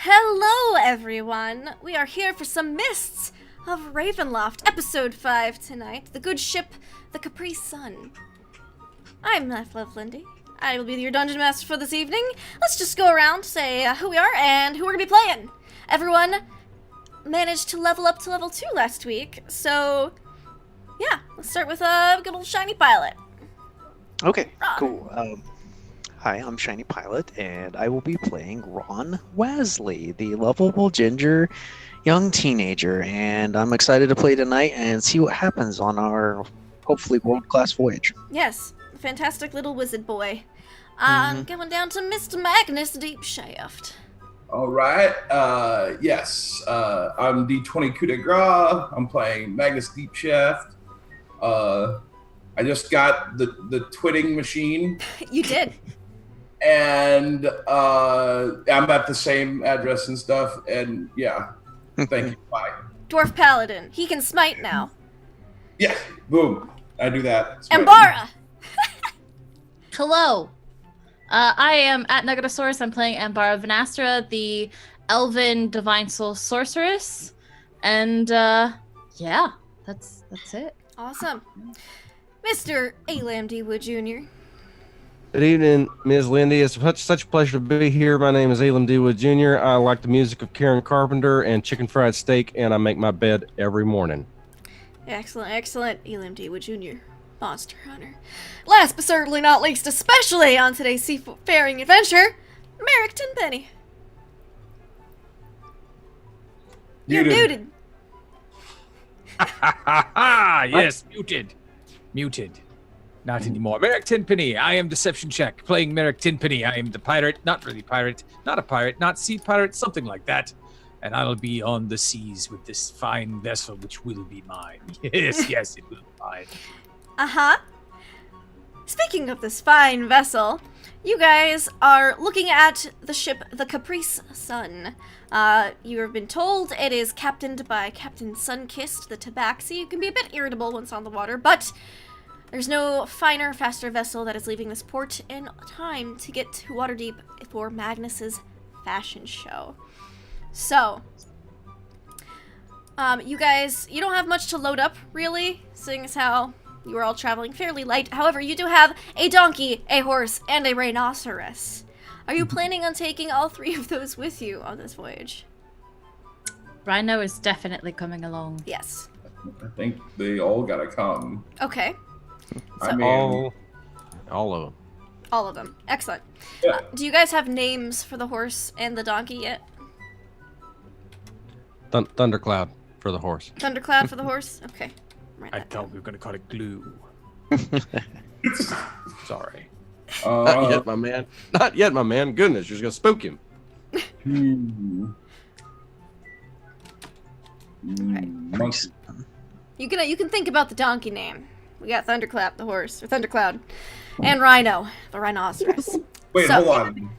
Hello, everyone! We are here for some Mists of Ravenloft, Episode 5 tonight. The good ship, the Caprice Sun. I'm Lindy. I will be your dungeon master for this evening. Let's just go around, say who we are and who we're gonna be playing. Everyone managed to level up to level 2 last week, so yeah, let's start with a good old shiny pilot. Okay, Ron. cool. Hi, I'm Shiny Pilot, and I will be playing Ron Wesley, the lovable ginger young teenager, and I'm excited to play tonight and see what happens on our, hopefully, world-class voyage. Yes, fantastic little wizard boy. Going down to Mr. Magnus Deep Shaft. All right. Yes. I'm D20 coup de grace. I'm playing Magnus Deep Shaft. I just got the twitting machine. You did. And I'm at the same address and stuff. And yeah, thank you. Bye. Dwarf Paladin. He can smite now. Yeah. Boom. I do that. Ambara. Hello. I am at Nugatosaurus. I'm playing Ambara Vanastra, the Elven Divine Soul Sorceress. And yeah, that's it. Awesome. Mr. Alam D. Wood Jr. Good evening, Ms. Lindy. It's such a pleasure to be here. My name is Elam Dewood Jr. I like the music of Karen Carpenter and chicken fried steak, and I make my bed every morning. Excellent, excellent. Elam D. Wood Jr. Monster Hunter. Last but certainly not least, especially on today's seafaring adventure, Merrick Tenpenny. You're muted. Yes, muted. Not anymore. Merrick Tenpenny. I am Deception Check, playing Merrick Tenpenny. I am the pirate, not really pirate, not a pirate, not sea pirate, something like that. And I'll be on the seas with this fine vessel, which will be mine. Yes, it will be mine. Uh-huh. Speaking of this fine vessel, you guys are looking at the ship, the Caprice Sun. You have been told it is captained by Captain Sunkissed, the Tabaxi. You can be a bit irritable once on the water, but there's no finer, faster vessel that is leaving this port in time to get to Waterdeep for Magnus's fashion show. So, you guys, you don't have much to load up, really, seeing as how you are all traveling fairly light. However, you do have a donkey, a horse, and a rhinoceros. Are you planning on taking all three of those with you on this voyage? Rhino is definitely coming along. Yes. I think they all gotta come. Okay. I mean, All of them. All of them. Excellent. Yeah. Do you guys have names for the horse and the donkey yet? Thundercloud for the horse. Thundercloud for the horse? Okay. Write I that thought down. we were going to call it glue. Sorry. Not yet, my man. Not yet, my man. Goodness, you're just gonna spook him. Monkey. You can think about the donkey name. We got Thunderclap, the horse, or Thundercloud, and Rhino, the rhinoceros. Wait, So- hold on.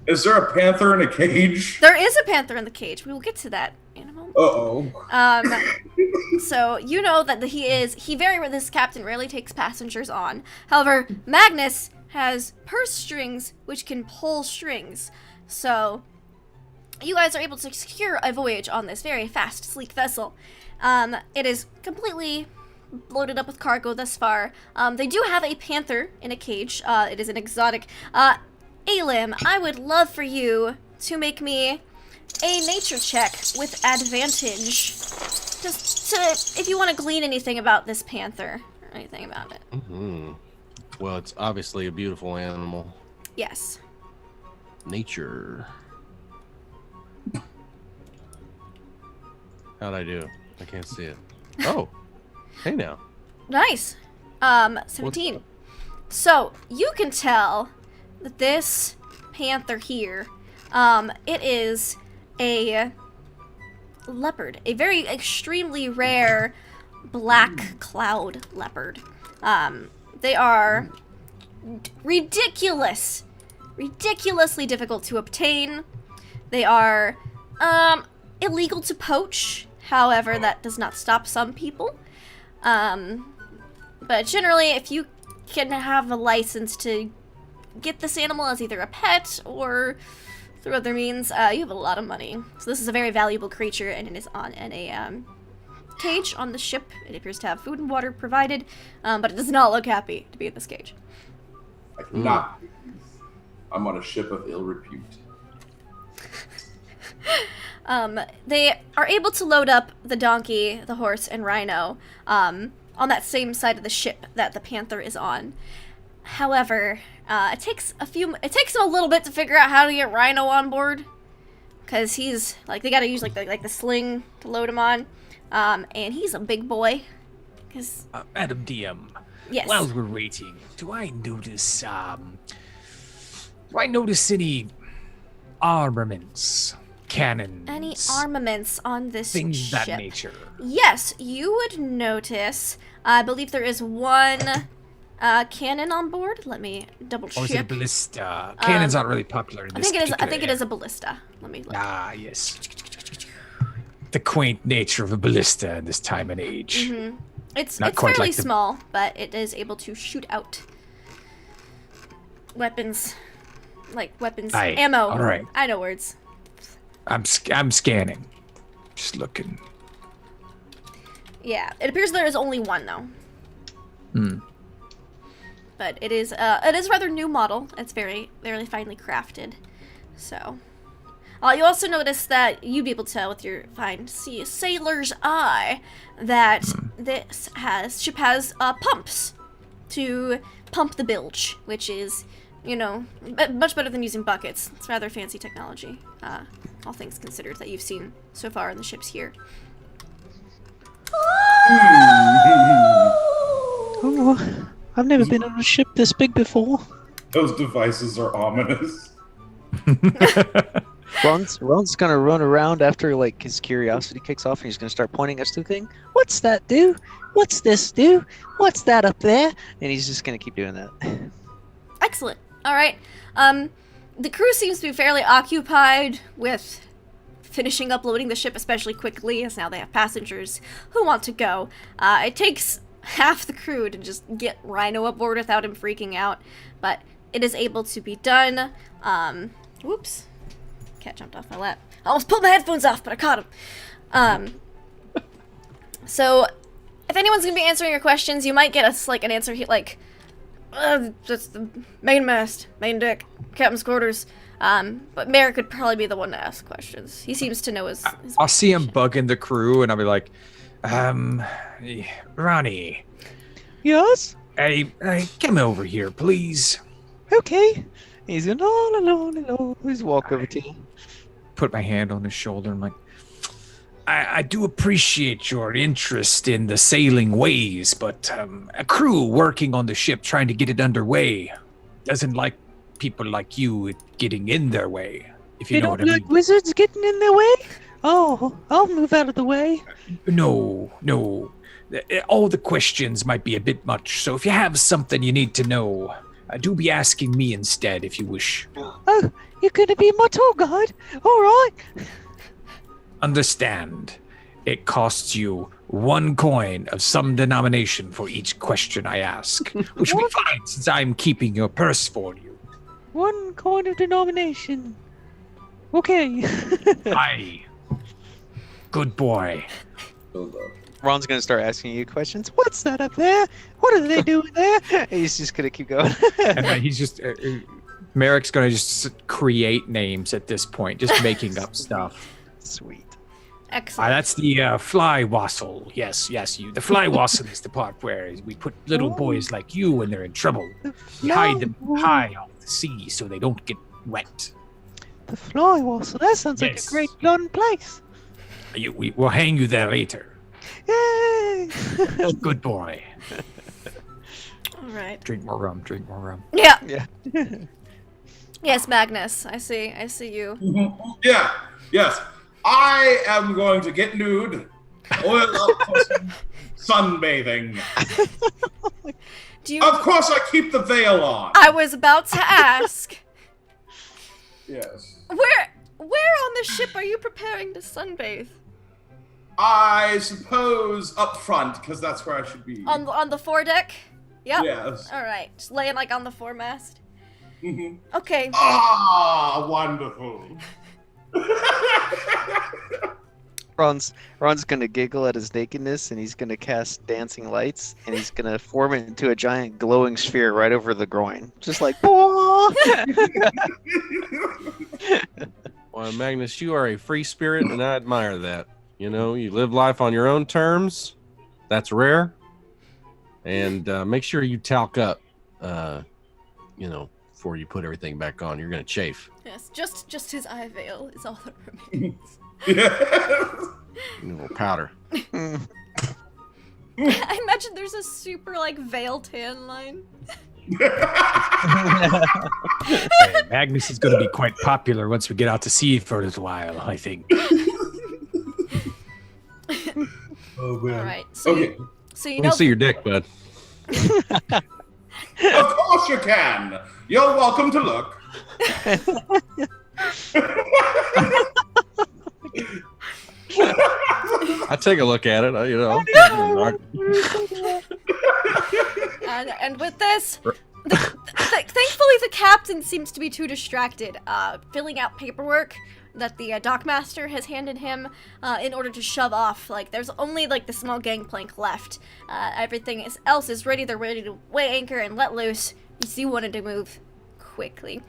Is there a panther in a cage? There is a panther in the cage. We will get to that in a moment. Uh-oh. So you know that this captain rarely takes passengers on. However, Magnus has purse strings which can pull strings. So you guys are able to secure a voyage on this very fast, sleek vessel. It is completely loaded up with cargo thus far. They do have a panther in a cage. It is an exotic. Alim, I would love for you to make me a nature check with advantage. Just to, if you want to glean anything about this panther or anything about it. Mm-hmm. Well, it's obviously a beautiful animal. Yes. Nature. How'd I do? I can't see it. Oh. Hey now. Nice. 17. So, you can tell that this panther here, it is a leopard. A very extremely rare black cloud leopard. They are ridiculously difficult to obtain. They are, illegal to poach. However, that does not stop some people. But generally, if you can have a license to get this animal as either a pet or through other means, you have a lot of money. So this is a very valuable creature, and it is in a cage on the ship. It appears to have food and water provided, but it does not look happy to be in this cage. I cannot. I'm on a ship of ill repute. They are able to load up the donkey, the horse, and rhino on that same side of the ship that the panther is on. However, it takes them a little bit to figure out how to get Rhino on board, because he's like, they gotta use like the sling to load him on, and he's a big boy. Cause Madam DM. yes, While we're waiting, do I notice any armaments, cannons, any armaments on this things of that ship? nature? Yes, you would notice. I believe there is one cannon on board. Let me double check. Or is it a ballista? Cannons aren't really popular in I this think it is. I particular think it area. is a ballista. Let me look. Ah, yes. The quaint nature of a ballista in this time and age. Mm-hmm. It's Not quite fairly like the- small, but it is able to shoot out weapons, Aye, ammo. all right. I know words. I'm scanning, just looking. Yeah, it appears there is only one though. Hmm. But it is a rather new model. It's very finely crafted. So, you also notice that you'd be able to tell with your see a sailor's eye that this ship has pumps to pump the bilge, which is, much better than using buckets. It's rather fancy technology, all things considered, that you've seen so far in the ships here. Oh, I've never been on a ship this big before. Those devices are ominous. Ron's gonna run around after like his curiosity kicks off, and he's gonna start pointing us to the thing. What's that do? What's this do? What's that up there? And he's just gonna keep doing that. Excellent. All right. The crew seems to be fairly occupied with finishing uploading the ship, especially quickly, as now they have passengers who want to go. It takes half the crew to just get Rhino aboard without him freaking out, but it is able to be done. Whoops. Cat jumped off my lap. I almost pulled my headphones off, but I caught him. So, if anyone's gonna be answering your questions, you might get us an answer here, that's the main mast, main deck, captain's quarters. But Merrick could probably be the one to ask questions. He seems to know his I'll see him bugging the crew, and I'll be like, Ronnie, Yes? hey, come over here, please. Okay. He's going, no. He's walk over to you. Put my hand on his shoulder and like, I do appreciate your interest in the sailing ways, but a crew working on the ship trying to get it underway doesn't like people like you getting in their way, if you They know don't what I like mean. wizards getting in their way? Oh, I'll move out of the way. No. All the questions might be a bit much, so if you have something you need to know, do be asking me instead if you wish. Oh, you're gonna be my tour guide? Alright. Understand, it costs you 1 coin of some denomination for each question I ask, which will be fine since I'm keeping your purse for you. 1 coin of denomination. Okay. Aye. Good boy. Build up. Ron's gonna start asking you questions. What's that up there? What are they doing there? He's just gonna keep going. And then he's just, Merrick's gonna just create names at this point, just making up stuff. Sweet. excellent. That's the fly wassail. Yes, you. The fly wassail is the part where we put little boys like you when they're in trouble. We hide them high off the sea so they don't get wet. The fly wassail. That sounds like a Yes. great fun place. We'll hang you there later. Yay! Good boy. All right. Drink more rum. Yeah. Yeah. Yes, Magnus. I see you. Yeah, yes. I am going to get nude, oil up for some sunbathing. Do you? Of course, I keep the veil on. I was about to ask. Yes. Where on the ship are you preparing to sunbathe? I suppose up front, because that's where I should be. On the foredeck? Yep. Yes. All right. Just laying on the foremast. Okay. Ah, wonderful. Ron's gonna giggle at his nakedness, and he's gonna cast dancing lights, and he's gonna form it into a giant glowing sphere right over the groin, just like. Well, Magnus, you are a free spirit, and I admire that. You know, you live life on your own terms. That's rare. And make sure you talc up, before you put everything back on. You're gonna chafe. Yes, just his eye veil is all that remains. A little powder. I imagine there's a super veil tan line. Hey, Magnus is going to be quite popular once we get out to sea for a little while, I think. Oh man. All right. So Okay. so you Let know me see your dick, bud. Of course you can. You're welcome to look. I take a look at it. and with this, thankfully the captain seems to be too distracted, filling out paperwork that the dockmaster has handed him in order to shove off. There's only the small gangplank left. Everything else is ready. They're ready to weigh anchor and let loose. You see, wanted to move quickly.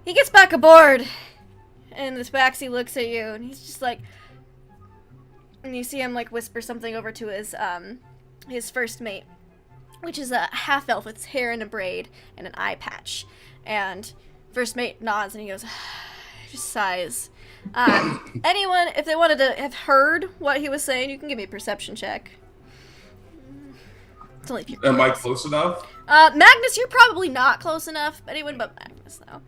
He gets back aboard, and this Baxi looks at you, and he's just and you see him whisper something over to his first mate, which is a half elf with hair in a braid and an eye patch. And first mate nods and he goes, just sighs. Anyone, if they wanted to have heard what he was saying, you can give me a perception check. It's only if you're Am I close. close enough? Magnus, you're probably not close enough. Anyone but Magnus, though.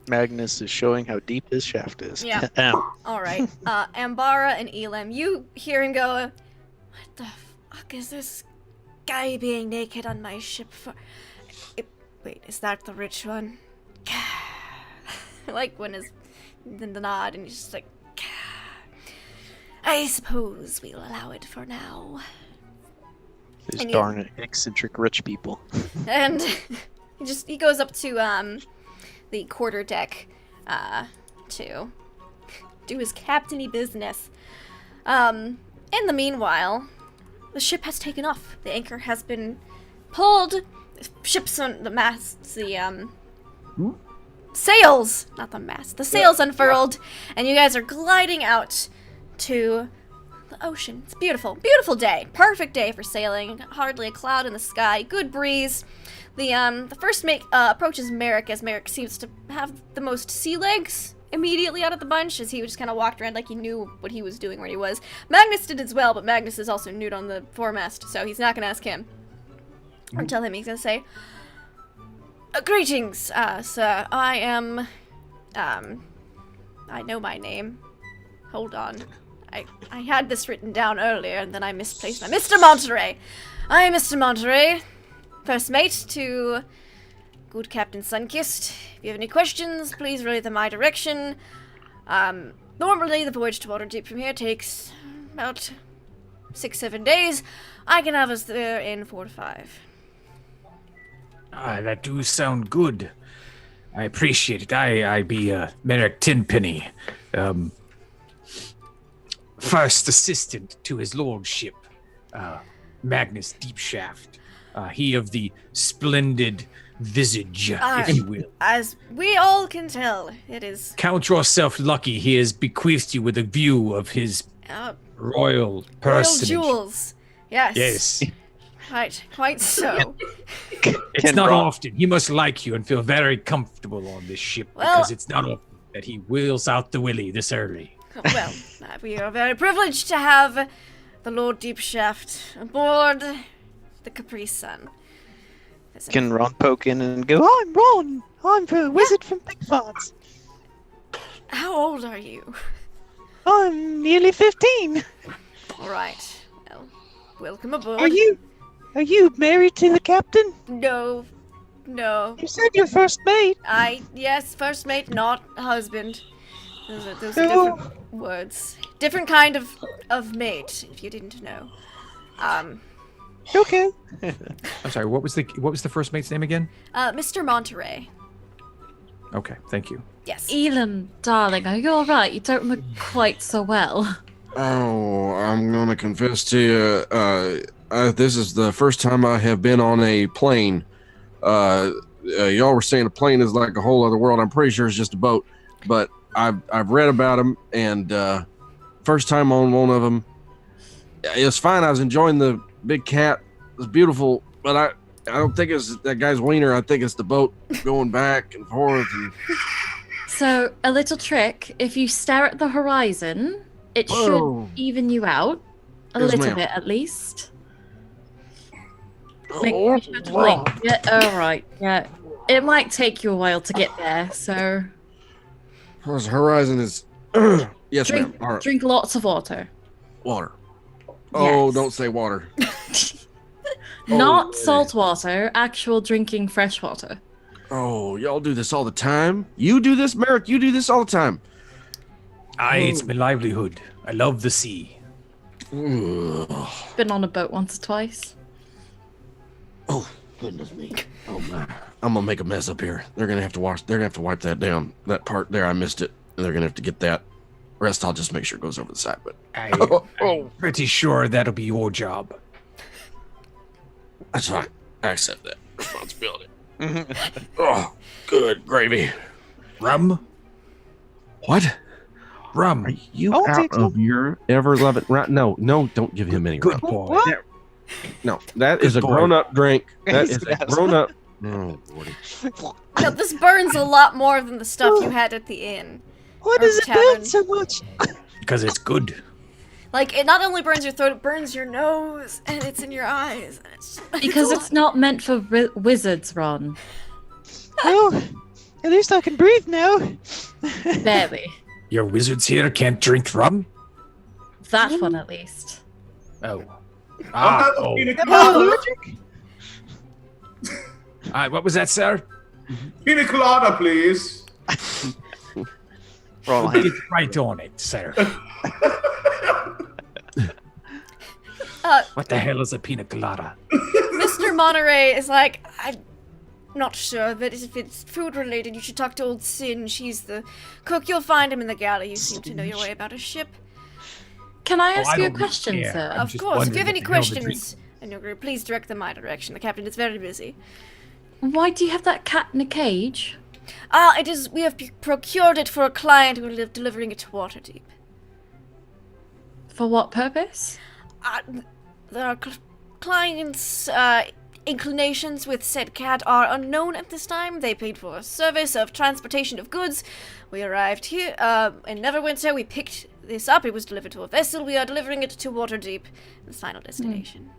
Magnus is showing how deep his shaft is. Yeah. All right. Ambara and Elam, you hear him go, what the fuck is this guy being naked on my ship for? Wait, is that the rich one? When is in the nod, and he's just I suppose we'll allow it for now. These And darn eccentric rich people. And he goes up to the quarter deck to do his captainy business. In the meanwhile, the ship has taken off. The anchor has been pulled. The ship's on the masts, sails, not the mast, the sails unfurled, and you guys are gliding out to the ocean. It's beautiful, beautiful day. Perfect day for sailing. Hardly a cloud in the sky. Good breeze. The first mate approaches Merrick, as Merrick seems to have the most sea legs immediately out of the bunch, as he just kind of walked around like he knew what he was doing where he was. Magnus did as well, but Magnus is also nude on the foremast, so he's not going to ask him. Or tell him. He's going to say, greetings, sir. I am, I know my name. Hold on. I had this written down earlier, and then I misplaced my... Mr. Monterey! I am Mr. Monterey, first mate to good Captain Sunkist. If you have any questions, please relay them my direction. Normally, the voyage to Waterdeep from here takes about 6-7 days. I can have us there in 4 to 5. That do sound good. I appreciate it. I be Merrick Tenpenny, first assistant to his lordship, Magnus Deepshaft. He of the splendid visage, if you will. As we all can tell, it is... Count yourself lucky he has bequeathed you with a view of his royal personage. Royal jewels. Yes. Yes. Right, quite so. It's not often. He must like you and feel very comfortable on this ship, because it's not often that he wheels out the willy this early. Well, we are very privileged to have the Lord Deepshaft aboard the Caprice Sun. Can Ron poke in and go, I'm Ron! I'm the wizard from Big Farts. How old are you? I'm nearly 15. Alright, well, welcome aboard. Are you married to the captain? No. You said you're first mate. Yes, first mate, not husband. Those are Oh. different words. Different kind of mate, if you didn't know. Okay. I'm sorry. What was the first mate's name again? Mr. Monterey. Okay, thank you. Yes. Elam, darling, are you alright? You don't look quite so well. Oh, I'm gonna confess to you. This is the first time I have been on a plane. Y'all were saying a plane is like a whole other world. I'm pretty sure it's just a boat, but I've read about them, and first time on one of them. It was fine. I was enjoying the big cat. It was beautiful, but I don't think it's that guy's wiener. I think it's the boat going back and forth. And... So, a little trick. If you stare at the horizon, it Whoa. should even you out. A Yes, little ma'am. bit, at least. Oh, Make sure to blink. Yeah, alright. Yeah. It might take you a while to get there, so... This horizon is... yes, ma'am. All right. Drink lots of water. Water. Oh, Yes. don't say water. Not yeah. salt water, actual drinking fresh water. Oh, y'all do this all the time? You do this, Merrick? You do this all the time? It's my livelihood. I love the sea. Ugh. Been on a boat once or twice. Oh, goodness me. Oh, my. I'm going to make a mess up here. They're going to have to wash. They're going to have to wipe that down. That part there, I missed it. And they're going to have to get that. Rest, I'll just make sure it goes over the side. But I'm pretty sure that'll be your job. that's fine. I accept that responsibility. Oh, good gravy. Rum? What? Rum. Are you I'll out take some. of your ever-loving... Right? No, don't give him any Good rum. boy. What? No, that is a boy. grown-up drink. That is a Yes. grown-up... Oh, Lordy. No, this burns a lot more than the stuff you had at the inn. What Or does it tavern. burn so much? Because it's good. Like, it not only burns your throat, it burns your nose, and it's in your eyes. And it's Because a it's not meant for wizards, Ron. Oh, at least I can breathe now. Barely. Your wizards here can't drink rum? That one, at least. Oh. I'll have a Oh. pina Am I colada. allergic? What was that, sir? Pina colada, please. Wrong. Get right on it, sir. What the hell is a pina colada? Mr. Monterey is like, I'm not sure, but if it's food related, you should talk to old Sin. She's the cook. You'll find him in the galley. You seem to know your way about a ship. Can I ask I you a don't question, care. sir? I'm Of just course. If you have wondering any what the hell the questions in your group, please direct them my direction. The captain is very busy. Why do you have that cat in a cage? It is. We have procured it for a client who will live delivering it to Waterdeep. For what purpose? The client's inclinations with said cat are unknown at this time. They paid for a service of transportation of goods. We arrived here in Neverwinter. We picked this up. It was delivered to a vessel. We are delivering it to Waterdeep, the final destination.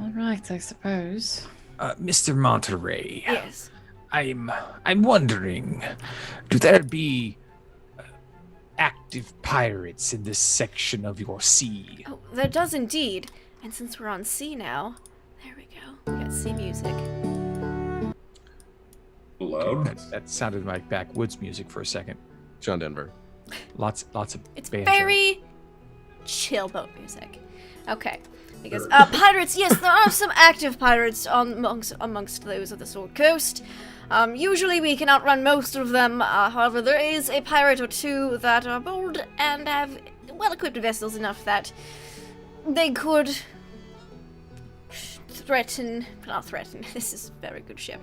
All right, I suppose. Mr. Monterey, Yes. I'm wondering, do there be active pirates in this section of your sea? Oh, there does indeed. And since we're on sea now, there we go. We got sea music. Loud. That sounded like backwoods music for a second. John Denver. Lots of It's banjo. very chill boat music. Okay. Because pirates, yes, there are some active pirates amongst those of the Sword Coast. Usually we can outrun most of them. However, there is a pirate or two that are bold and have well-equipped vessels enough that they could not threaten. This is a very good ship.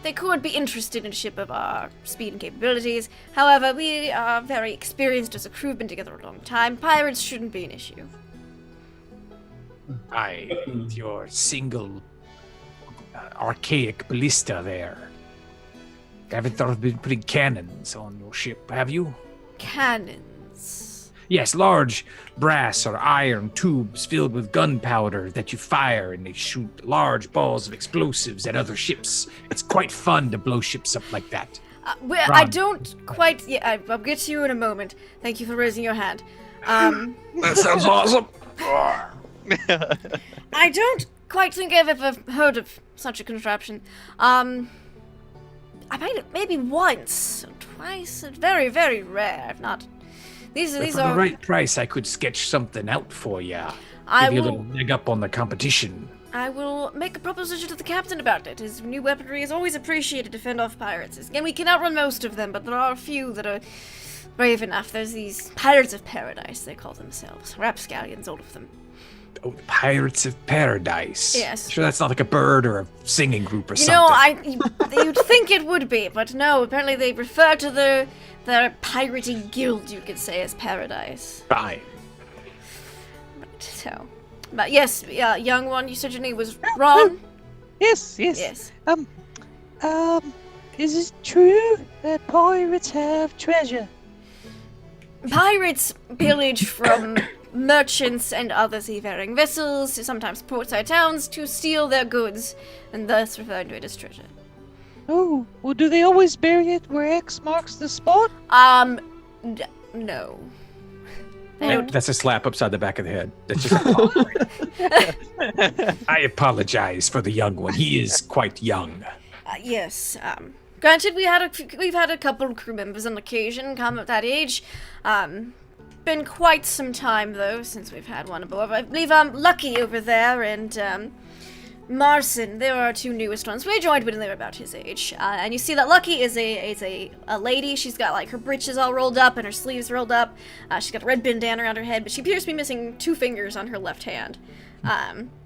They could be interested in a ship of our speed and capabilities. However, we are very experienced as a crew, been together a long time. Pirates shouldn't be an issue. Your single archaic ballista there. Haven't thought of putting cannons on your ship, have you? Cannons. Yes, large brass or iron tubes filled with gunpowder that you fire and they shoot large balls of explosives at other ships. It's quite fun to blow ships up like that. I don't quite... Yeah, I'll get to you in a moment. Thank you for raising your hand. That sounds awesome. I don't quite think I've ever heard of such a contraption. I made it maybe once or twice. Very, very rare. I've not These But for are. the right price, I could sketch something out for you. I Give you a will. little leg up on the competition. I will make a proposition to the captain about it. His new weaponry is always appreciated to fend off pirates. Again, we can outrun most of them, but there are a few that are brave enough. There's these Pirates of Paradise, they call themselves. Rapscallions, all of them. Oh, the Pirates of Paradise. Yes. Sure, that's not like a bird or a singing group or You something. know, you'd think it would be, but no, apparently they refer to their piratey guild, you could say, as Paradise. Fine. So, but yes, young one, you said your name was Ron? Yes. Yes. Is it true that pirates have treasure? Pirates pillage from merchants and other seafaring vessels, sometimes portside towns, to steal their goods, and thus refer to it as treasure. Oh, well, do they always bury it where X marks the spot? No. That's a slap upside the back of the head. That's just I apologize for the young one. He is quite young. Yes, granted, we've had a couple of crew members on occasion come at that age. Been quite some time, though, since we've had one aboard. I believe Lucky over there and, Marson, they were our two newest ones. We joined when they were about his age. And you see that Lucky is a lady. She's got, like, her breeches all rolled up and her sleeves rolled up. She's got a red bandana around her head, but she appears to be missing 2 fingers on her left hand.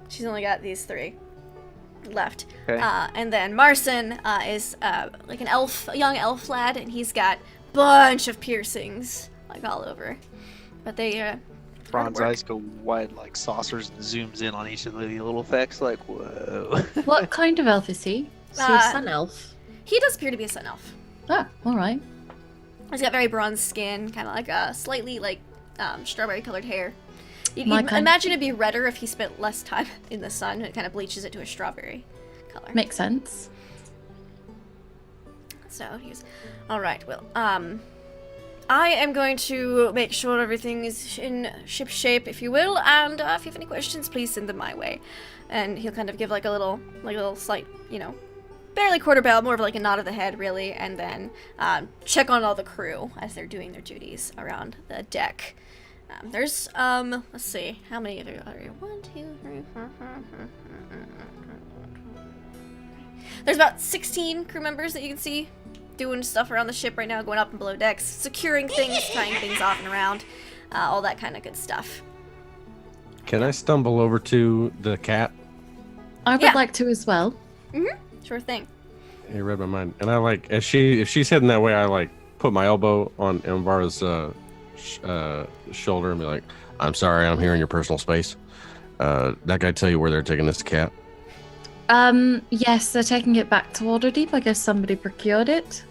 She's only got these 3 left. Okay. And then Marson is like a young elf lad, and he's got bunch of piercings like all over. But they Ron's eyes go wide like saucers and zooms in on each of the little effects like, whoa. What kind of elf is he? Is he a sun elf? He does appear to be a sun elf. Ah, alright. He's got very bronze skin, kind of like a slightly like strawberry colored hair. You'd My kind. imagine it'd be redder if he spent less time in the sun. It kind of bleaches it to a strawberry color. Makes sense. So he's all right. Well, I am going to make sure everything is in ship shape, if you will, and if you have any questions, please send them my way. And he'll kind of give like a little slight, barely quarter bow, more of like a nod of the head, really, and then check on all the crew as they're doing their duties around the deck. There's let's see, how many are there? 1, 2, 3, 4, 5, 6. There's about 16 crew members that you can see doing stuff around the ship right now, going up and below decks, securing things, tying things off and around, all that kind of good stuff. Can I stumble over to the cat? I would Yeah. like to as well. Sure thing. You read my mind. And I like, if she's heading that way, I put my elbow on Amvara's shoulder and be like, "I'm sorry, I'm here in your personal space. That guy tell you where they're taking this cat?" Yes, they're taking it back to Waterdeep. I guess somebody procured it.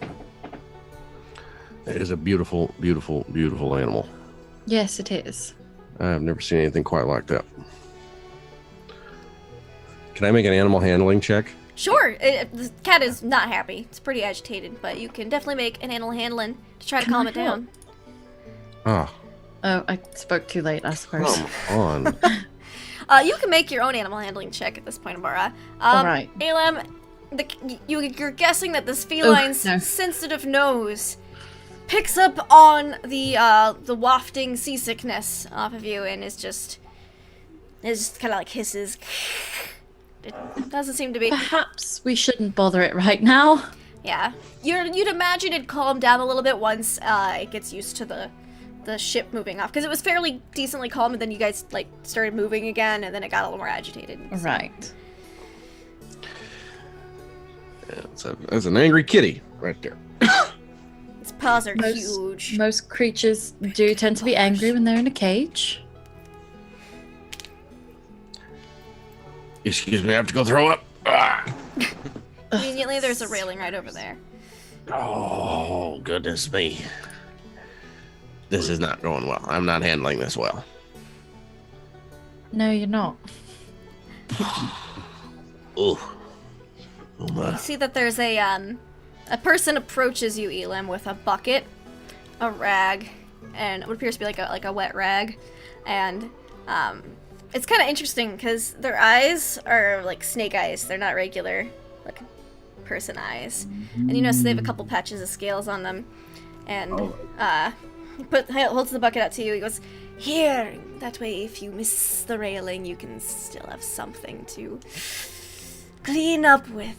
It is a beautiful, beautiful, beautiful animal. Yes, it is. I've never seen anything quite like that. Can I make an animal handling check? Sure, the cat is not happy. It's pretty agitated, but you can definitely make an animal handling to try to Can calm I it down. Oh, Oh, I spoke too late, I suppose. come on. You can make your own animal handling check at this point, Amara. Alright. Elam, you're guessing that this feline's no. sensitive nose picks up on the wafting seasickness off of you and is just kind of like hisses. It doesn't seem to be. Perhaps we shouldn't bother it right now. Yeah, you'd imagine it'd calm down a little bit once it gets used to the ship moving off, because it was fairly decently calm, and then you guys started moving again, and then it got a little more agitated. So. Right. That's an angry kitty right there. Its paws are Most- huge. Most creatures do tend to be angry when they're in a cage. Excuse me, I have to go throw up. Ah. Conveniently, there's a railing right over there. Oh, goodness me. This is not going well. I'm not handling this well. No, you're not. Ooh. Oh You my. see that there's a person approaches you, Elam, with a bucket, a rag, and what appears to be like a wet rag, and it's kind of interesting because their eyes are like snake eyes. They're not regular like person eyes, and you notice they have a couple patches of scales on them, and holds the bucket out to you. He goes, "Here. That way, if you miss the railing, you can still have something to clean up with."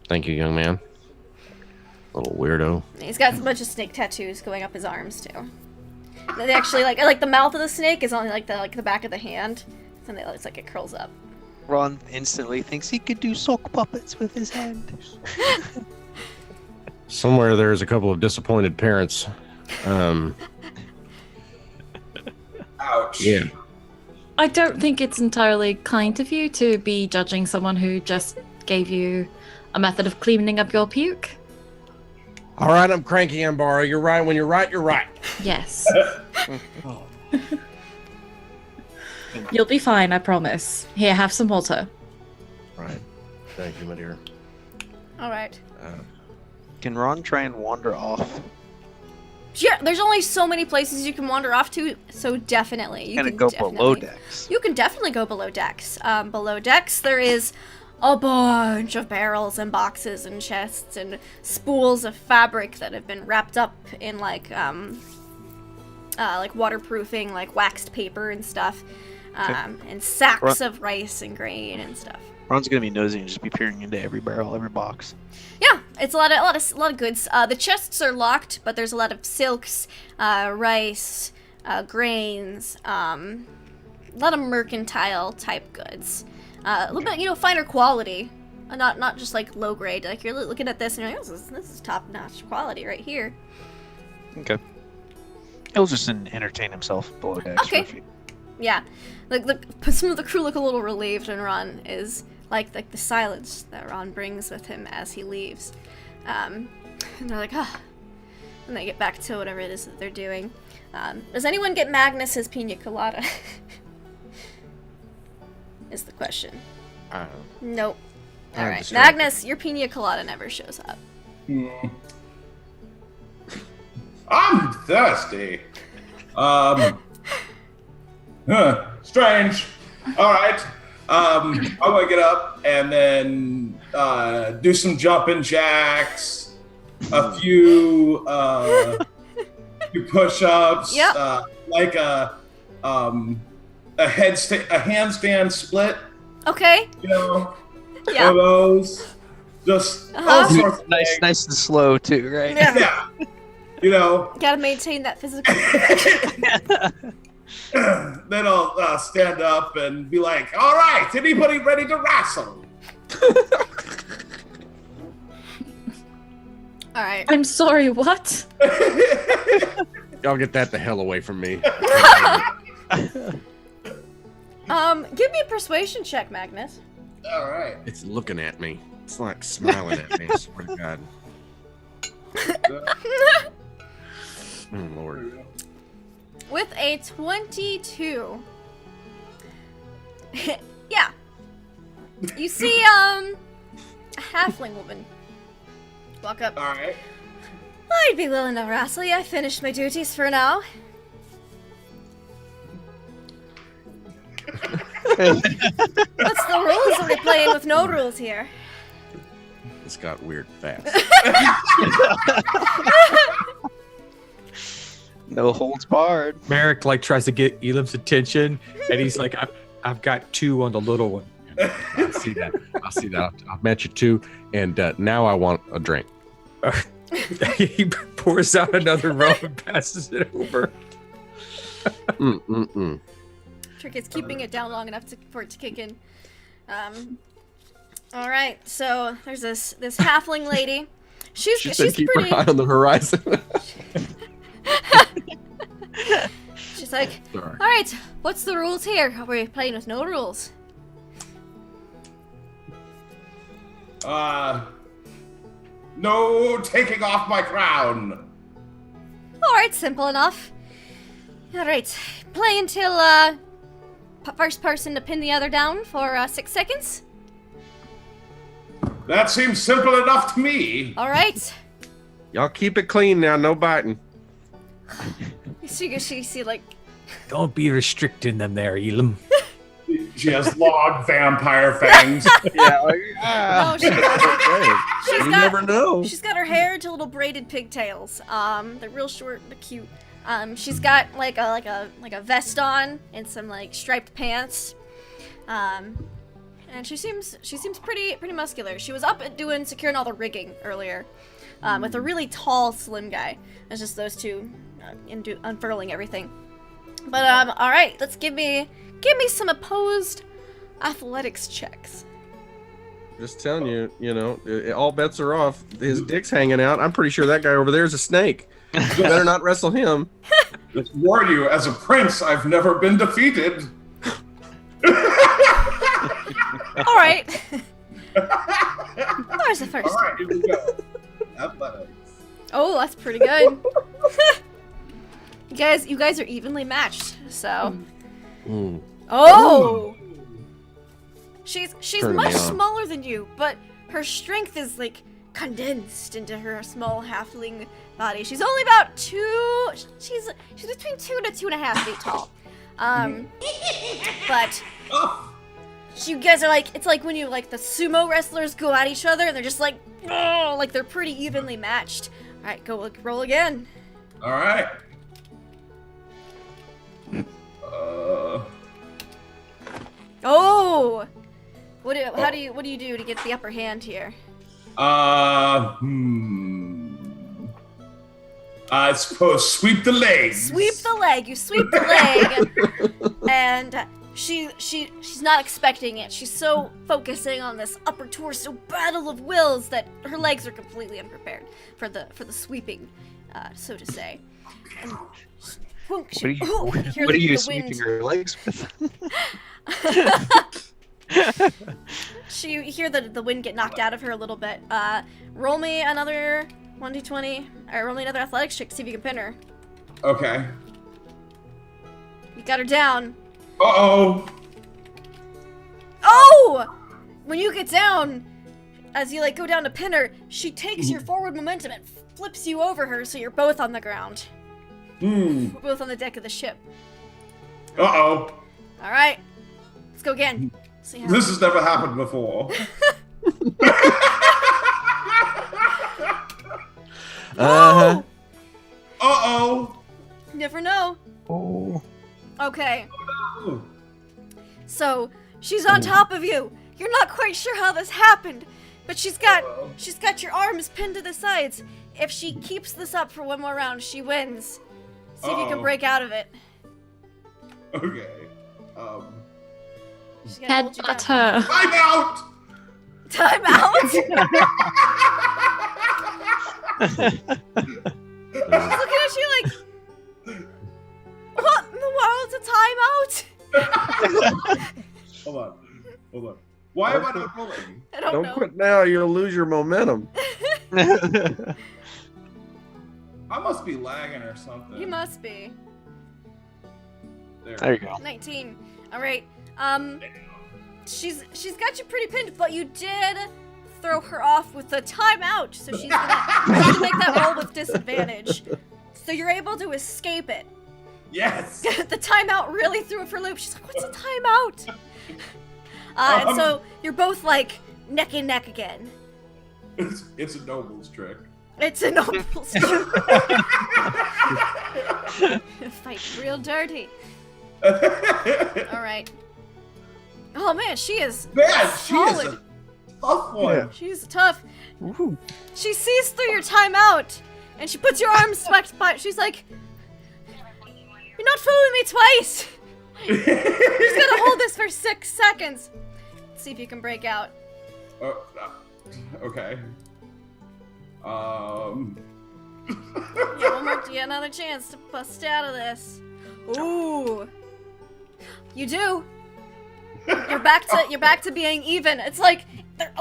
Thank you, young man. Little weirdo. He's got a bunch of snake tattoos going up his arms too. They actually like the mouth of the snake is on the back of the hand, and it looks like it curls up. Ron instantly thinks he could do sock puppets with his hand. Somewhere there's a couple of disappointed parents. Ouch. Yeah. I don't think it's entirely kind of you to be judging someone who just gave you a method of cleaning up your puke. All right, I'm cranky, Ambara. You're right. When you're right, you're right. Yes. You'll be fine, I promise. Here, have some water. Right. Thank you, my dear. All right. Can Ron try and wander off? Yeah, there's only so many places you can wander off to, so definitely. Can it go below decks? You can definitely go below decks. Below decks, there is a bunch of barrels and boxes and chests and spools of fabric that have been wrapped up in like waterproofing, like waxed paper and stuff, and sacks of rice and grain and stuff. Ron's gonna be nosy and just be peering into every barrel, every box. Yeah, it's a lot of goods. The chests are locked, but there's a lot of silks, rice, grains, a lot of mercantile type goods. A little bit, finer quality, not just like low grade. Like you're looking at this and you're like, oh, this is top notch quality right here. Okay. He'll just entertain himself below decks. Okay. For a few. Yeah, some of the crew look a little relieved when Ron is like the silence that Ron brings with him as he leaves, and they're like, and they get back to whatever it is that they're doing. Does anyone get Magnus his pina colada? Is the question. Nope. All right, Magnus, your pina colada never shows up. I'm thirsty. Strange. All right. I'm gonna get up and then do some jumping jacks, a few push-ups, Yep. like a handstand split. Okay. One Yeah. of those. Just all sorts of things. Nice and slow too, right? Yeah. Yeah. Gotta maintain that physical. Then I'll stand up and be like, all right, anybody ready to wrestle? All right. I'm sorry, what? Y'all get that the hell away from me. Give me a persuasion check, Magnus. All right. It's looking at me. It's like smiling at me. I swear to God. Oh, Lord. With a 22. Yeah. You see, a halfling woman walk up. All right. I'd be willing to wrestle you. I finished my duties for now. What's the rules? Are we playing with no rules here? This got weird fast. No holds barred. Merrick tries to get Elam's attention, and he's like, "I've got 2 on the little one." I see that. I've met you too, and now I want a drink. He pours out another rum and passes it over. Trick is keeping it down long enough for it to kick in. All right, so there's this halfling lady. She's keep pretty. her eye on the horizon. She's like, Sorry. all right, what's the rules here? Are we playing with no rules? No taking off my crown. All right, simple enough. All right, play until first person to pin the other down for 6 seconds. That seems simple enough to me. All right. Y'all keep it clean now. No biting. She like. Don't be restricting them there, Elam. She has long vampire fangs. Yeah, like, No, she doesn't. She's You got, never know. She's got her hair into little braided pigtails. They're real short but cute. She's got like a vest on and some like striped pants. And she seems pretty muscular. She was up doing securing all the rigging earlier, with a really tall, slim guy. It's just those two, unfurling everything. But all right, let's give me some opposed athletics checks. Just telling you, all bets are off. His dick's hanging out. I'm pretty sure that guy over there is a snake. You better not wrestle him. Just warn you, as a prince, I've never been defeated. All right. There's the first. All right, here we go. Athletics. Oh, that's pretty good. You guys are evenly matched. So. Mm. Oh. She's Turn much me on. smaller than you, but her strength is like condensed into her small halfling body. She's only about she's between 2 to 2.5 feet tall. But you guys are like, it's like when you like the sumo wrestlers go at each other and they're just like, oh, like they're pretty evenly matched. All right, go roll again. All right. Oh. What do you do to get the upper hand here? I suppose sweep the legs. Sweep the leg. You sweep the leg, and she's not expecting it. She's so focusing on this upper torso battle of wills that her legs are completely unprepared for the sweeping, so to say. And what are you sweeping your legs with? You hear the wind get knocked out of her a little bit. Roll me another 1d20, or roll me another athletics check to see if you can pin her. Okay. You got her down. Uh-oh. Oh! When you get down, as you like go down to pin her, she takes your forward momentum and flips you over her, so you're both on the ground. We're both on the deck of the ship. Uh-oh. All right, let's go again. See how This has never happened before. Uh-huh. Uh-oh. Never know. Oh. Okay, Oh. so she's on top of you. You're not quite sure how this happened, but she's got your arms pinned to the sides. If she keeps this up for one more round, she wins. See if you can Uh-oh. break out of it. Okay. She's gonna hold you down. Headbutt her. I'm out! Time out. She's looking at you like, what in the world's a timeout? Hold on. Why am I not rolling? I don't Don't know. quit now, you'll lose your momentum. I must be lagging or something. You must be. There you go. 19. All right. She's got you pretty pinned, but you did throw her off with the timeout, so she's gonna have to make that roll with disadvantage. So you're able to escape it. Yes. The timeout really threw her for a loop. She's like, "What's a timeout?" And so you're both like neck and neck again. It's a noble's trick. It's a noble fight real dirty. All right. Oh man, she is Man, she is solid. a tough one. Yeah. She's tough. Woohoo. She sees through your timeout, and she puts your arms smacked by. She's like, "You're not fooling me twice." She's gonna hold this for 6 seconds. Let's see if you can break out. Okay. Yeah, another chance to bust out of this. Ooh. You do. You're back to being even. It's like they're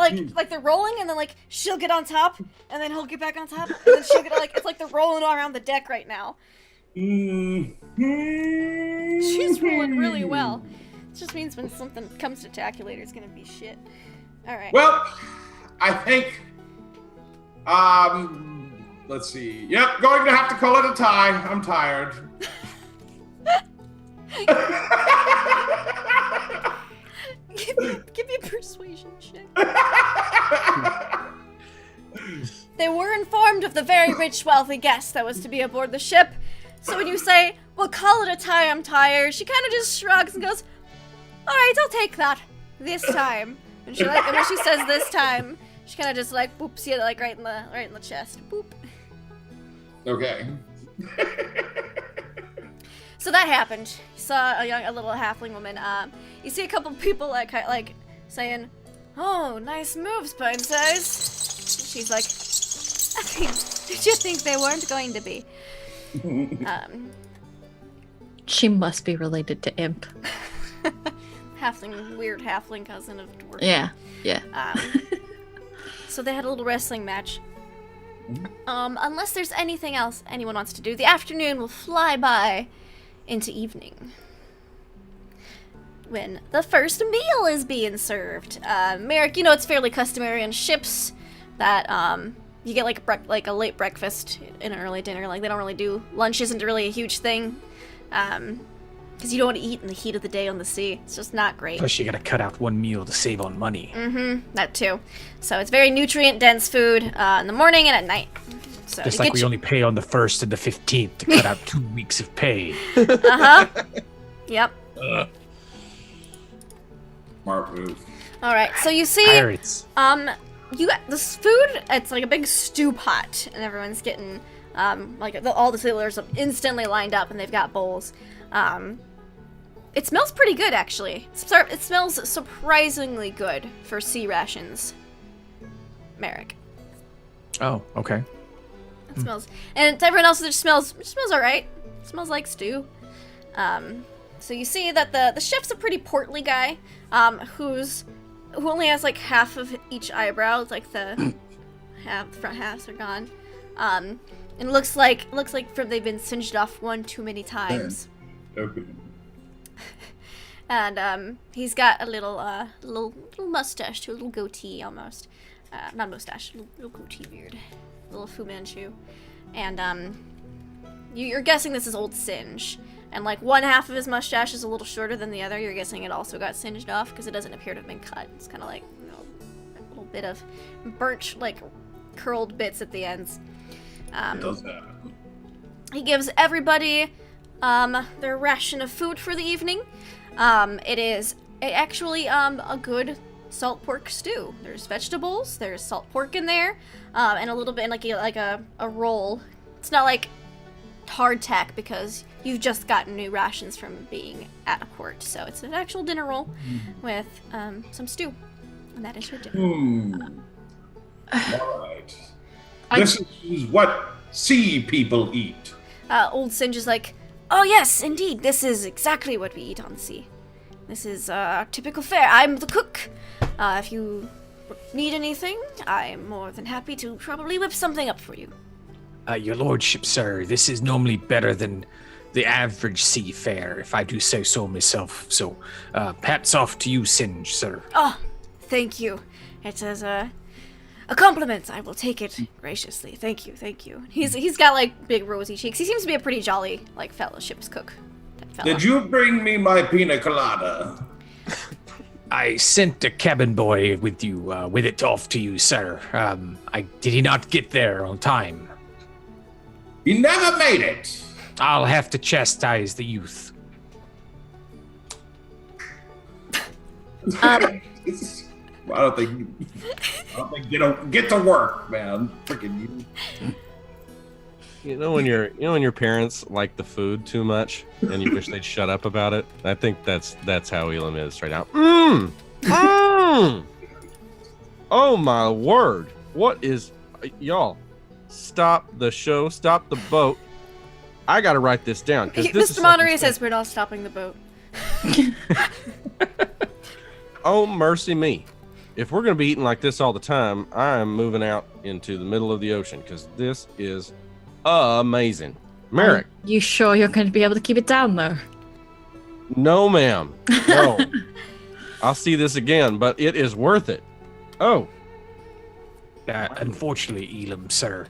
they're rolling, and then like she'll get on top, and then he'll get back on top, and then she'll get it's like they're rolling all around the deck right now. She's rolling really well. It just means when something comes to calculator, it's gonna be shit. All right. Well, I think. Let's see. Yep, going to have to call it a tie. I'm tired. Give me a persuasion check. They were informed of the very rich, wealthy guest that was to be aboard the ship. So when you say, "We'll call it a tie, I'm tired," she kind of just shrugs and goes, "All right, I'll take that this time." And and when she says "this time," she kind of just like boops you like right in the chest. Boop. Okay. So that happened. You saw a little halfling woman. You see a couple people like saying, "Oh, nice moves, Bone-Size." She's like, "Did you think they weren't going to be?" She must be related to Imp. Weird halfling cousin of dwarf. Yeah. So they had a little wrestling match. Unless there's anything else anyone wants to do, the afternoon will fly by into evening, when the first meal is being served. Merrick, you know it's fairly customary on ships that you get like a late breakfast and an early dinner. Like they don't really do lunch. Isn't really a huge thing, because you don't want to eat in the heat of the day on the sea. It's just not great. Plus, you gotta cut out one meal to save on money. That too. So it's very nutrient dense food in the morning and at night. So Just like we only pay on the 1st and the 15th to cut out 2 weeks of pay. Yep. Smart move. All right. So you see, Pirates. you got this food. It's like a big stew pot, and everyone's getting all the sailors are instantly lined up, and they've got bowls. It smells pretty good, actually. It smells surprisingly good for sea rations, Merrick. Oh, okay. It smells, and to everyone else, it smells all right. It smells like stew. So you see that the chef's a pretty portly guy, who only has like half of each eyebrow, like the front halves are gone. And it looks like they've been singed off one too many times. Okay. And he's got a little mustache to a little goatee almost. Not mustache, little goatee beard. Little Fu Manchu. And you're guessing this is Old Singe. And like one half of his mustache is a little shorter than the other. You're guessing it also got singed off because it doesn't appear to have been cut. It's kind of like, a little bit of burnt, like curled bits at the ends. It does happen. He gives everybody their ration of food for the evening. It is actually a good salt pork stew. There's vegetables, there's salt pork in there, and a little bit like a roll. It's not like hardtack because you've just gotten new rations from being at a port, so it's an actual dinner roll with some stew, and that is your dinner. All right. This is what sea people eat. Old Singe is like, "Oh yes, indeed, this is exactly what we eat on sea. This is our typical fare. I'm the cook. If you need anything, I'm more than happy to probably whip something up for you." Your lordship, sir, this is normally better than the average sea fare, if I do say so myself. So, hats off to you, Singe, sir. Oh, thank you. It is a compliment. I will take it graciously. Thank you, thank you. He's got like big rosy cheeks. He seems to be a pretty jolly like ship's cook. Did you bring me my pina colada? I sent a cabin boy with you, with it off to you, sir. Did he not get there on time? He never made it. I'll have to chastise the youth. I don't think you don't get to work, man. Freaking you. You know when your parents like the food too much and you wish they'd shut up about it? I think that's how Elam is right now. Oh my word. What is y'all? Stop the show, stop the boat. I gotta write this down. Mr. Monterey says we're not stopping the boat. Oh mercy me. If we're gonna be eating like this all the time, I'm moving out into the middle of the ocean because this is amazing. Merrick. You sure you're going to be able to keep it down, though? No, ma'am. No. I'll see this again, but it is worth it. Oh. Unfortunately, Elam, sir,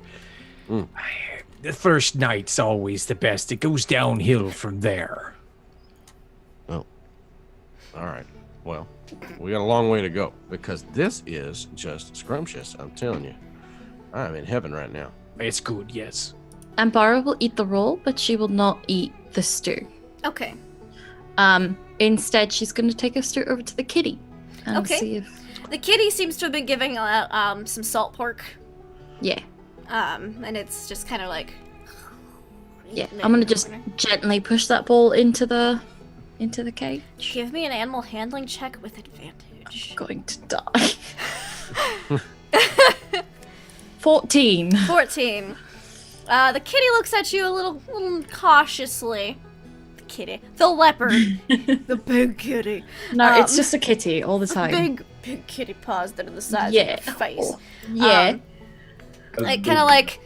the first night's always the best. It goes downhill from there. Oh. All right. Well, we got a long way to go because this is just scrumptious. I'm telling you, I'm in heaven right now. It's good, yes. Ambara will eat the roll, but she will not eat the stew. Okay. Instead, she's going to take a stew over to the kitty and Okay. see if. The kitty seems to have been giving some salt pork. Yeah. And it's just kind of like. Yeah. I'm going to just gently push that bowl into the cage. Give me an animal handling check with advantage. Going to die. 14. 14. The kitty looks at you a little cautiously. The kitty. The leopard. The big kitty. No, it's just a kitty all the time. Big kitty paws that are the size Yeah. of your face. Yeah. It kind of like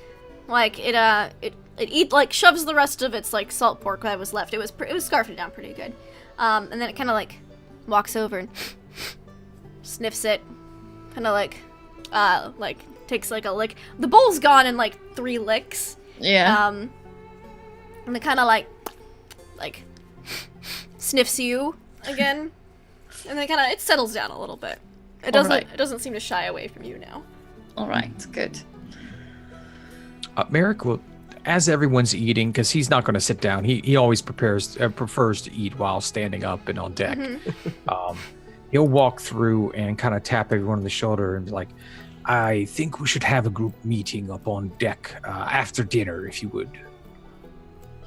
it shoves the rest of its like salt pork that was left. It was scarfed down pretty good. And then it kind of like walks over and sniffs it. Kind of like takes like a lick. The bowl's gone in like 3 licks. Yeah. And it kind of like sniffs you again. And then it settles down a little bit. It doesn't Alright. it doesn't seem to shy away from you now. All right. Good. Merrick will, as everyone's eating, because he's not going to sit down. He always prefers to eat while standing up and on deck. He'll walk through and kind of tap everyone on the shoulder and be like, "I think we should have a group meeting up on deck after dinner, if you would."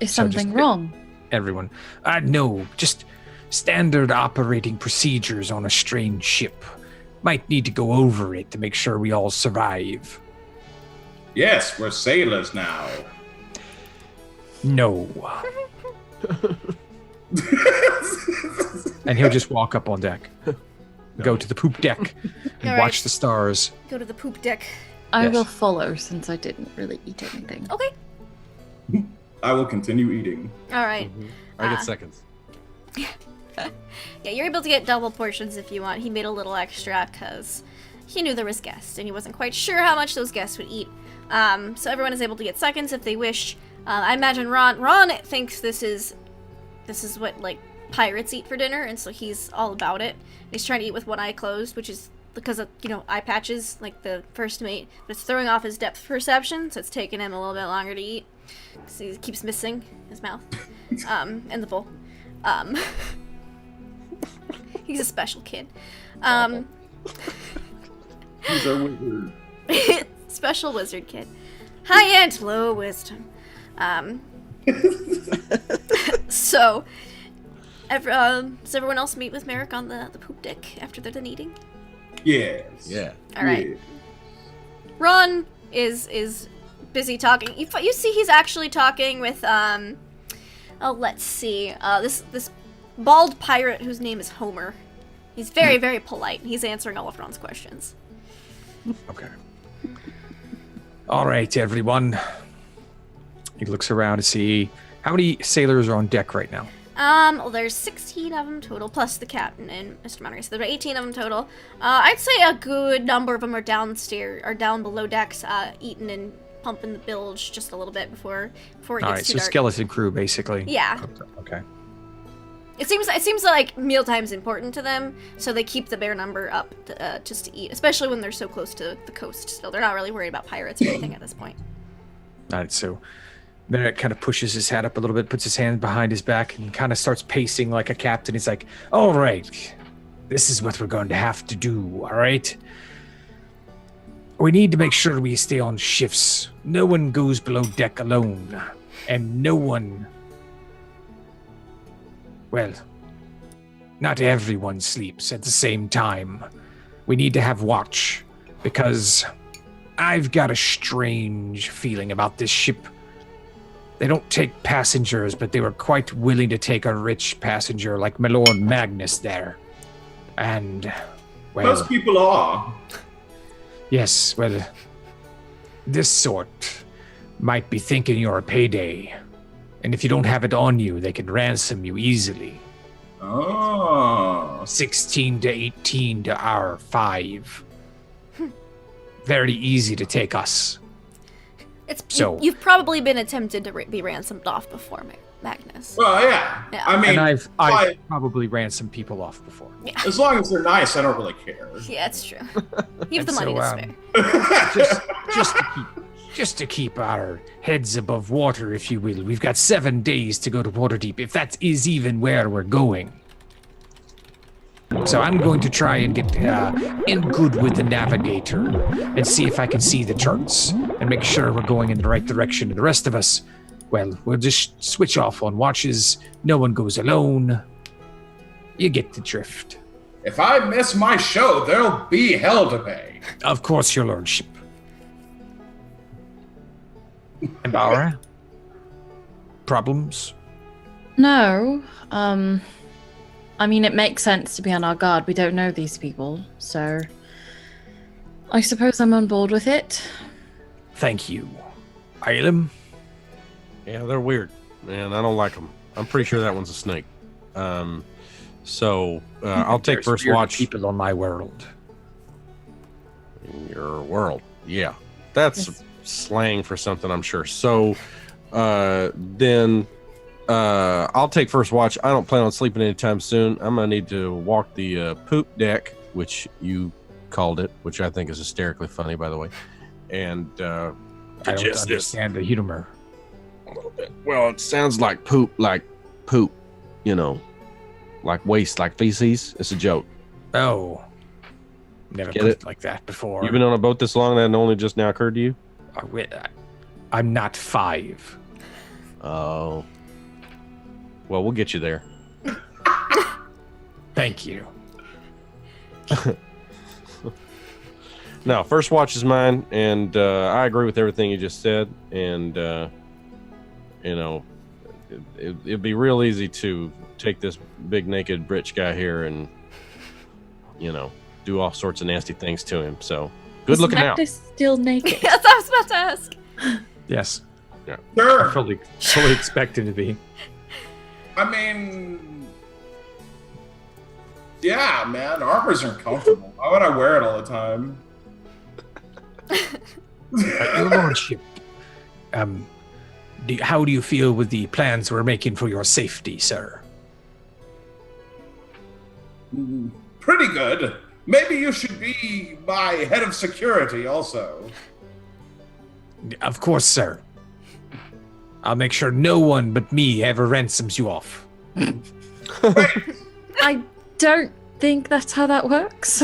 Is So just- something wrong? Everyone, no, just standard operating procedures on a strange ship. Might need to go over it to make sure we all survive. Yes, we're sailors now. No. And he'll just walk up on deck, go to the poop deck, and All watch right. the stars. Go to the poop deck. I Yes. will follow since I didn't really eat anything. Okay. I will continue eating. All right. I get seconds. Yeah, you're able to get double portions if you want. He made a little extra because he knew there was guests and he wasn't quite sure how much those guests would eat. So everyone is able to get seconds if they wish. I imagine Ron thinks this is what like pirates eat for dinner, and so he's all about it. He's trying to eat with one eye closed, which is because of eye patches like the first mate, but it's throwing off his depth perception, so it's taking him a little bit longer to eat. So he keeps missing his mouth, and the bowl. He's a special kid. He's a wizard. Special wizard kid. High end, low wisdom. So, does everyone else meet with Merrick on the poop deck after they're done eating? Yes. Yeah. All right. Yeah. Ron is busy talking. You see he's actually talking with let's see. This bald pirate whose name is Homer. He's very, very polite. He's answering all of Ron's questions. Okay. All right, everyone. He looks around to see how many sailors are on deck right now. Well, there's 16 of them total, plus the captain and Mr. Monterey, so there are 18 of them total. I'd say a good number of them are downstairs, or down below decks, eating and pumping the bilge just a little bit before it All gets right, too so dark. skeleton crew, basically. Yeah. Okay. It seems like mealtime's important to them, so they keep the bare number up just to eat, especially when they're so close to the coast still. They're not really worried about pirates or anything at this point. All right, so Merrick kind of pushes his hat up a little bit, puts his hand behind his back, and kind of starts pacing like a captain. He's like, "All right, this is what we're going to have to do, all right? We need to make sure we stay on shifts. No one goes below deck alone, and no one... Well, not everyone sleeps at the same time. We need to have watch, because I've got a strange feeling about this ship. They don't take passengers, but they were quite willing to take a rich passenger like my Lord Magnus there. And, well... Most people are. Yes, well, this sort might be thinking you're a payday. And if you don't have it on you, they can ransom you easily. Oh. 16 to 18 to our 5. Very easy to take us. It's So- you've probably been attempted to be ransomed off before, Magnus. Yes. Well, yeah. Yeah. I mean, And I've I- probably ran some people off before. as long as they're nice, I don't really care. Yeah, it's true. You have the And money so, to spare. Just to keep our heads above water, if you will. We've got 7 days to go to Waterdeep, if that is even where we're going. So I'm going to try and get in good with the navigator and see if I can see the charts and make sure we're going in the right direction. And the rest of us, well, we'll just switch off on watches. No one goes alone. You get the drift. If I miss my show, there'll be hell to pay. Of course, your lordship. And Bara? Problems? No. I mean, it makes sense to be on our guard. We don't know these people, so I suppose I'm on board with it. Thank you. Ilum? Yeah, they're weird, and I don't like them. I'm pretty sure that one's a snake. So I'll take There's first weird watch. people on my world. In your world, yeah, that's Yes. slang for something, I'm sure. So then I'll take first watch. I don't plan on sleeping anytime soon. I'm gonna need to walk the poop deck, which you called it, which I think is hysterically funny, by the way. And I don't digest this understand the humor. a little bit. Well, it sounds like poop, you know, like waste, like feces. It's a joke. Oh. Never Get put it? it like that before. You've been on a boat this long that only just now occurred to you? I'm not 5. Oh. Well, we'll get you there. Thank you. No, first watch is mine, and I agree with everything you just said. And you know, it'd be real easy to take this big naked rich guy here and, you know, do all sorts of nasty things to him. So good looking out. Magnus still naked? Yes, I was about to ask. Yes. I Sure. fully expect him to be. I mean, yeah, man, armors are comfortable. Why would I wear it all the time? Your lordship, how do you feel with the plans we're making for your safety, sir? Pretty good. Maybe you should be my head of security also. Of course, sir. I'll make sure no one but me ever ransoms you off. I don't think that's how that works.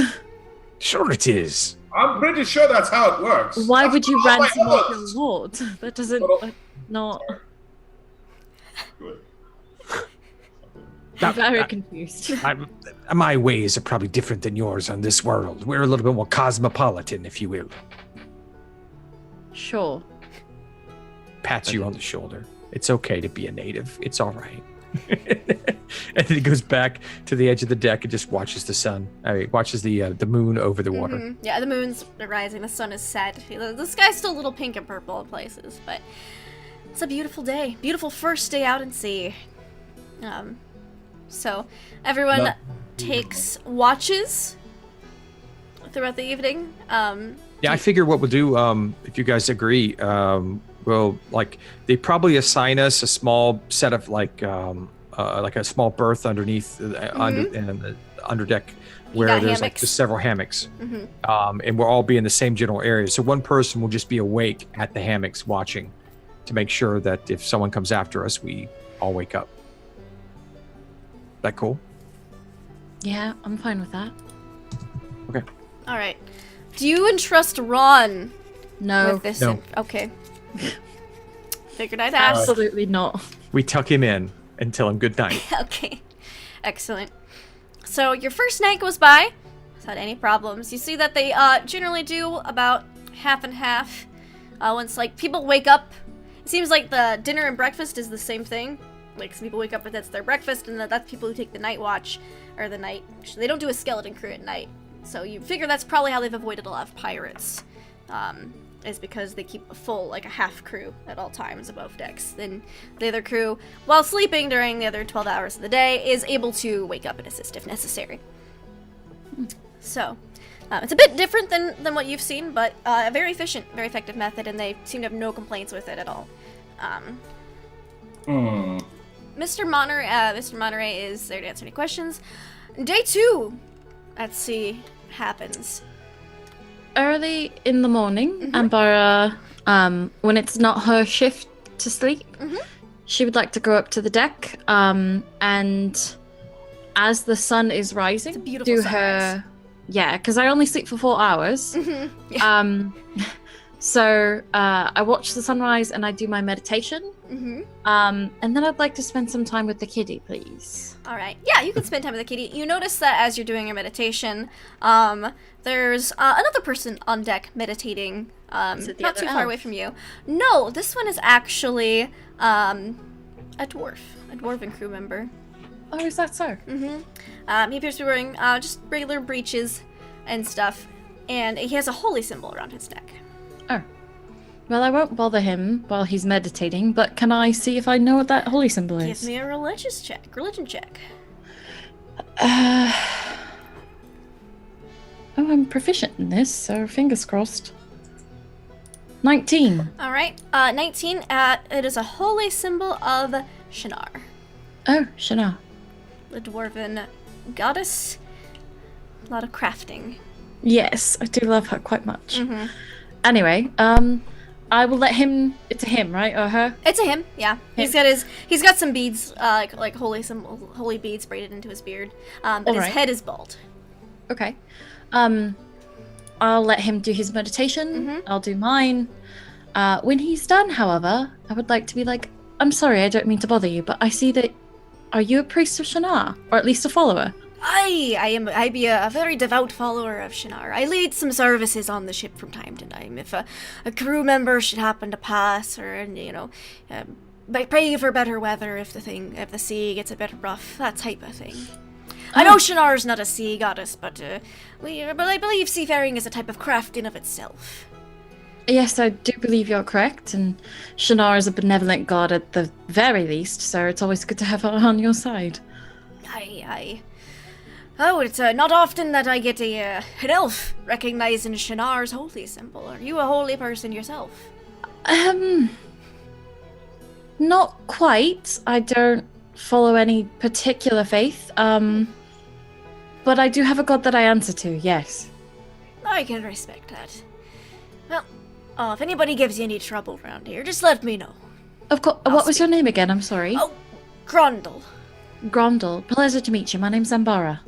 Sure it is. I'm pretty sure that's how it works. Why That's would you all my ransom off your oaths. lord? That doesn't not. I'm very confused. My ways are probably different than yours on this world. We're a little bit more cosmopolitan, if you will. Sure. Pats you on the shoulder. It's okay to be a native. It's all right. And then he goes back to the edge of the deck and just watches the sun. I mean, watches the moon over the water. Mhm. Yeah, the moon's rising, the sun is set. The sky's still a little pink and purple in places, but it's a beautiful day. Beautiful first day out at sea. So everyone takes watches throughout the evening. Yeah, I figure what we'll do, if you guys agree, well, like they probably assign us a small set of like a small berth underneath under the underdeck where got there's like hammocks. just several hammocks, Mhm. and we'll all be in the same general area. So one person will just be awake at the hammocks watching to make sure that if someone comes after us, we all wake up. That cool? Yeah, I'm fine with that. All right. Do you entrust Ron No, with this? No. Okay. Figured I'd ask. absolutely not. We tuck him in and tell him good night. Okay. Excellent. So your first night goes by without any problems. You see that they generally do about half and half. Once like people wake up, it seems like the dinner and breakfast is the same thing. Like some people wake up and that's their breakfast, and that's people who take the night watch or the night. They don't do a skeleton crew at night, so you figure that's probably how they've avoided a lot of pirates. Is because they keep a full, like a half crew at all times above decks. Then the other crew, while sleeping during the other 12 hours of the day, is able to wake up and assist if necessary. So, it's a bit different than what you've seen, but a very efficient, very effective method, and they seem to have no complaints with it at all. Mr. Monterey is there to answer any questions. Day 2 at sea happens. Early in the morning, Ambara, when it's not her shift to sleep, she would like to go up to the deck, and as the sun is rising, It's a beautiful do sunrise. her... Yeah, because I only sleep for 4 hours. Yeah. So I watch the sunrise and I do my meditation. And then I'd like to spend some time with the kitty, please. All right. Yeah, you can spend time with the kitty. You notice that as you're doing your meditation, there's another person on deck meditating, Is it the not other too far elf? away from you. No, this one is actually a dwarven crew member. Oh, is that so? He appears to be wearing just regular breeches and stuff, and he has a holy symbol around his neck. Oh. Well, I won't bother him while he's meditating, but can I see if I know what that holy symbol is? Give me a religion check. Oh, I'm proficient in this, so fingers crossed. 19. All right. 19. It is a holy symbol of Shinar, Oh, Shana. the dwarven goddess. A lot of crafting. Yes, I do love her quite much. Anyway, I will let him. It's a him, right, or her? It's a him, yeah. He's got some beads, like holy beads braided into his beard. But his Alright. head is bald. Okay. I'll let him do his meditation. I'll do mine. When he's done, however, I would like to be like, I'm sorry, I don't mean to bother you, but I see that. Are you a priest of Shana, or at least a follower? I be a very devout follower of Shinar. I lead some services on the ship from time to time. If a crew member should happen to pass, or pray for better weather if the sea gets a bit rough, that type of thing. I know Shinar's not a sea goddess, but I believe seafaring is a type of craft in of itself. Yes, I do believe you're correct, and Shana is a benevolent god at the very least, so it's always good to have her on your side. Aye. Oh, it's not often that I get an elf recognizing Shinar's holy symbol. Are you a holy person yourself? Not quite. I don't follow any particular faith, but I do have a god that I answer to, yes. I can respect that. Well, if anybody gives you any trouble around here, just let me know. Of course. What was your name again? I'm sorry. Oh, Grundle. Grondel. Pleasure to meet you. My name's Zambara.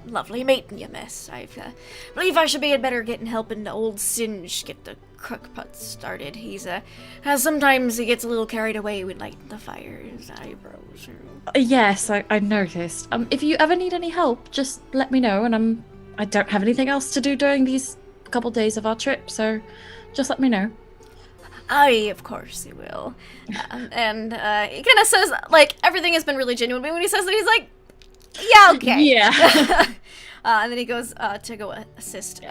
Lovely meeting you, miss. I believe I should be better getting helping old Singe get the crookpot started. He's sometimes he gets a little carried away with lighting the fire. His eyebrows. Yes, I noticed. If you ever need any help, just let me know, and I don't have anything else to do during these couple days of our trip, so just let me know. Aye, of course he will. And he kind of says, like, everything has been really genuine, but when he says that, he's like, yeah, okay. Yeah. And then he goes to go assist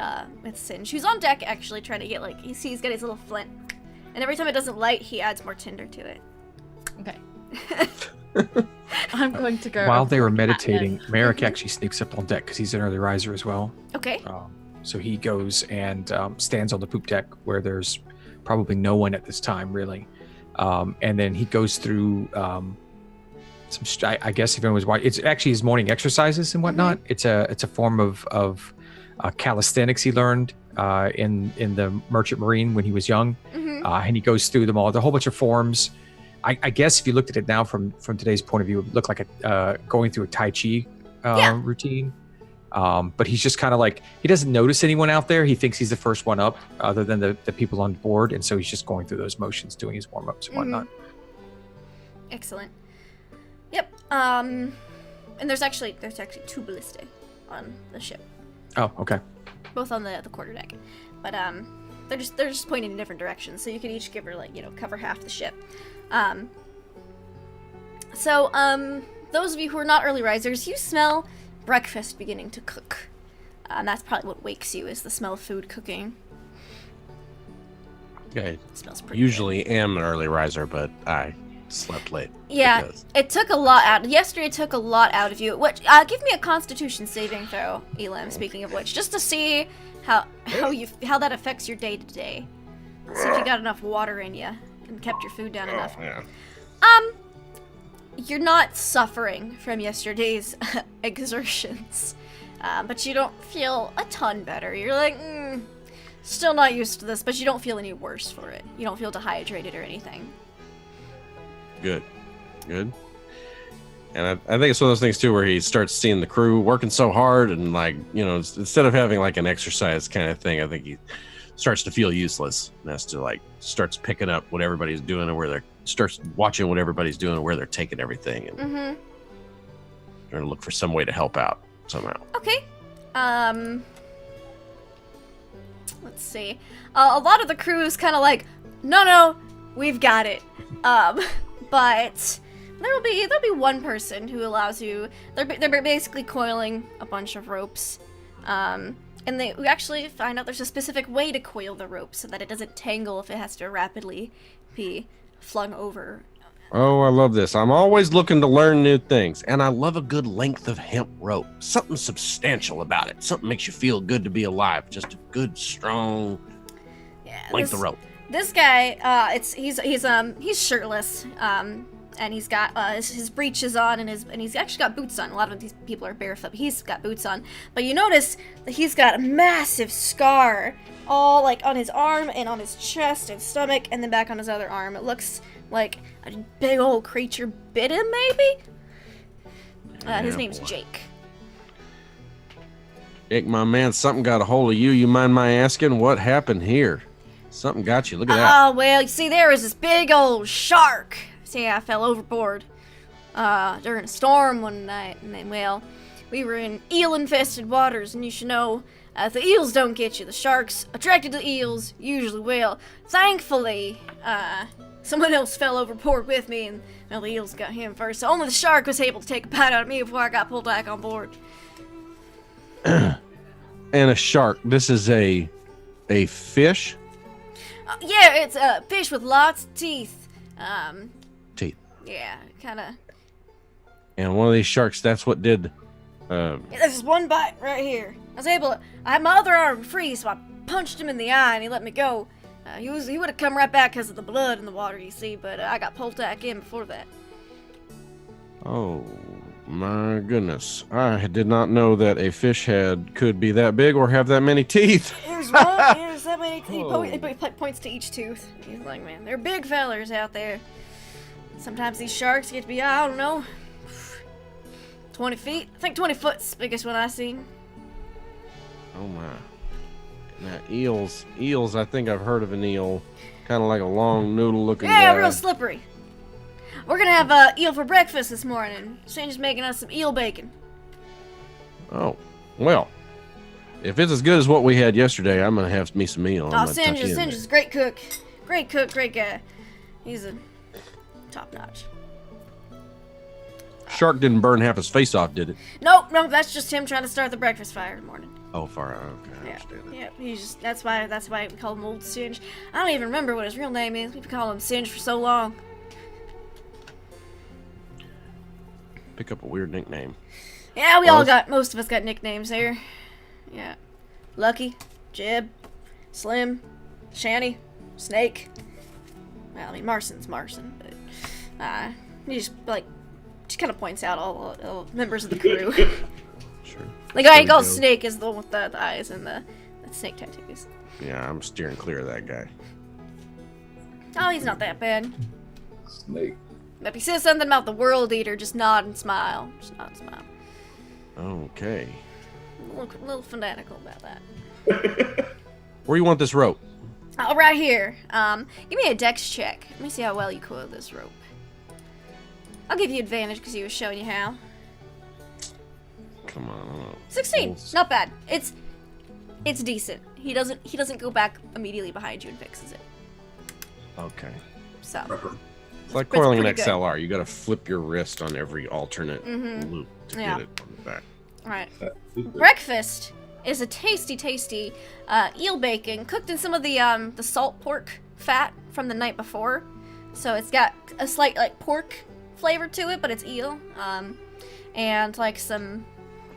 with Singe, who's on deck, actually, trying to get, like, he's got his little flint. And every time it doesn't light, he adds more tinder to it. Okay. I'm going to go. While they were over to Cat meditating, then. Merrick actually sneaks up on deck because he's an early riser as well. Okay. So he goes and stands on the poop deck where there's probably no one at this time, really. And then he goes through I guess if anyone was watching, it's actually his morning exercises and whatnot. It's a form of calisthenics he learned in the Merchant Marine when he was young. And he goes through them all. There's a whole bunch of forms. I guess if you looked at it now from today's point of view, it would look like going through a Tai Chi routine. But he's just kind of like, he doesn't notice anyone out there. He thinks he's the first one up other than the people on board. And so he's just going through those motions, doing his warm-ups and whatnot. Excellent. Yep. And there's actually 2 ballistae on the ship, Oh, okay. both on the quarterdeck. But they're just pointing in different directions, so you can each give her, like, cover half the ship. So those of you who are not early risers, you smell breakfast beginning to cook. And that's probably what wakes you, is the smell of food cooking. I It smells pretty usually am an early riser, but I slept late. Yeah, because- it took a lot out. Yesterday took a lot out of you. What? Give me a Constitution saving throw, Elam. Speaking of which, just to see how that affects your day to day. See if you got enough water in you and kept your food down enough. Yeah. you're not suffering from yesterday's exertions, but you don't feel a ton better. You're like, still not used to this, but you don't feel any worse for it. You don't feel dehydrated or anything. Good. And I think it's one of those things too where he starts seeing the crew working so hard and like, you know, instead of having like an exercise kind of thing, I think he starts to feel useless and has to like starts picking up what everybody's doing and where they're starts watching what everybody's doing and where they're taking everything and trying to look for some way to help out somehow. Okay. Let's see. A lot of the crew is kind of like, no, we've got it. But there'll be one person who allows you. They're basically coiling a bunch of ropes, and we actually find out there's a specific way to coil the rope so that it doesn't tangle if it has to rapidly be flung over. Oh, I love this. I'm always looking to learn new things, and I love a good length of hemp rope. Something substantial about it. Something makes you feel good to be alive. Just a good, strong length of rope. This guy, he's shirtless, and he's got his breeches on, and he's actually got boots on. A lot of these people are barefoot, but he's got boots on. But you notice that he's got a massive scar, all like on his arm and on his chest and stomach, and then back on his other arm. It looks like a big old creature bit him, maybe. His name's Jake. Jake, my man, something got a hold of you. You mind my asking what happened here? Something got you. Look at that. Oh, well, you see, there was this big old shark. See, I fell overboard during a storm one night, and then, well, we were in eel-infested waters, and you should know, if the eels don't get you, the sharks attracted to eels usually will. Thankfully, someone else fell overboard with me, and, well, the eels got him first, so only the shark was able to take a bite out of me before I got pulled back on board. And a shark. This is a fish? Yeah, it's a fish with lots of teeth. Teeth. Yeah, kind of. And one of these sharks, that's what did... This is one bite right here. I had my other arm free, so I punched him in the eye and he let me go. He would have come right back because of the blood in the water, you see, but I got pulled back in before that. Oh, my goodness. I did not know that a fish head could be that big or have that many teeth. Here's one, here's that many teeth. He points to each tooth. He's like, man, they're big fellers out there. Sometimes these sharks get to be, I don't know, 20 feet. I think 20 foot's the biggest one I've seen. Oh my. Now eels, I think I've heard of an eel. Kind of like a long noodle looking guy. Yeah, real slippery. We're gonna have eel for breakfast this morning. Sandra's making us some eel bacon. Oh, well. If it's as good as what we had yesterday, I'm gonna have me some eel. Oh, Sandra's a great cook. Great guy. He's a top notch. Shark didn't burn half his face off, did it? No, that's just him trying to start the breakfast fire in the morning. Oh, far out. Okay, I understand that. Yeah, he's just that's why we call him Old Singe. I don't even remember what his real name is. We've been calling him Singe for so long. Pick up a weird nickname. Yeah, most of us got nicknames here. Yeah. Lucky, Jib, Slim, Shanny, Snake. Well, I mean, Marson's Marson, but he just kind of points out all members of the crew. Sure. The guy he calls Snake is the one with the eyes and the snake tattoos. Yeah, I'm steering clear of that guy. Oh, he's not that bad. Snake. But if he says something about the world eater, just nod and smile. Just nod and smile. Okay. A little fanatical about that. Where you want this rope? Oh, right here. Give me a dex check. Let me see how well you coil this rope. I'll give you advantage because he was showing you how. Come on. 16. Not bad. It's decent. He doesn't go back immediately behind you and fixes it. Okay. So. It's like coiling an XLR. You got to flip your wrist on every alternate loop to get it on the back. All right. Breakfast is a tasty eel bacon cooked in some of the salt pork fat from the night before. So it's got a slight like pork flavor to it, but it's eel. And like some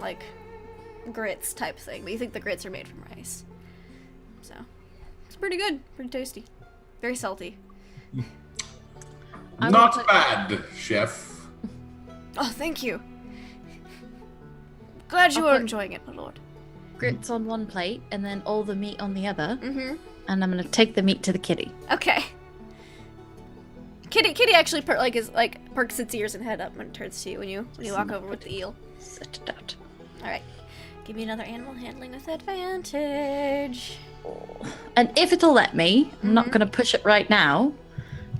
like grits type thing. But you think the grits are made from rice. So it's pretty good, pretty tasty, very salty. Not bad, chef. Oh, thank you. Glad you I'll are put- enjoying it, my lord. Grits on one plate and then all the meat on the other. Mm-hmm. And I'm gonna take the meat to the kitty. Okay. Kitty actually perks its ears and head up when it turns to you when you walk over with the eel. Set it out. All right. Give me another animal handling with advantage. And if it'll let me, I'm not gonna push it right now,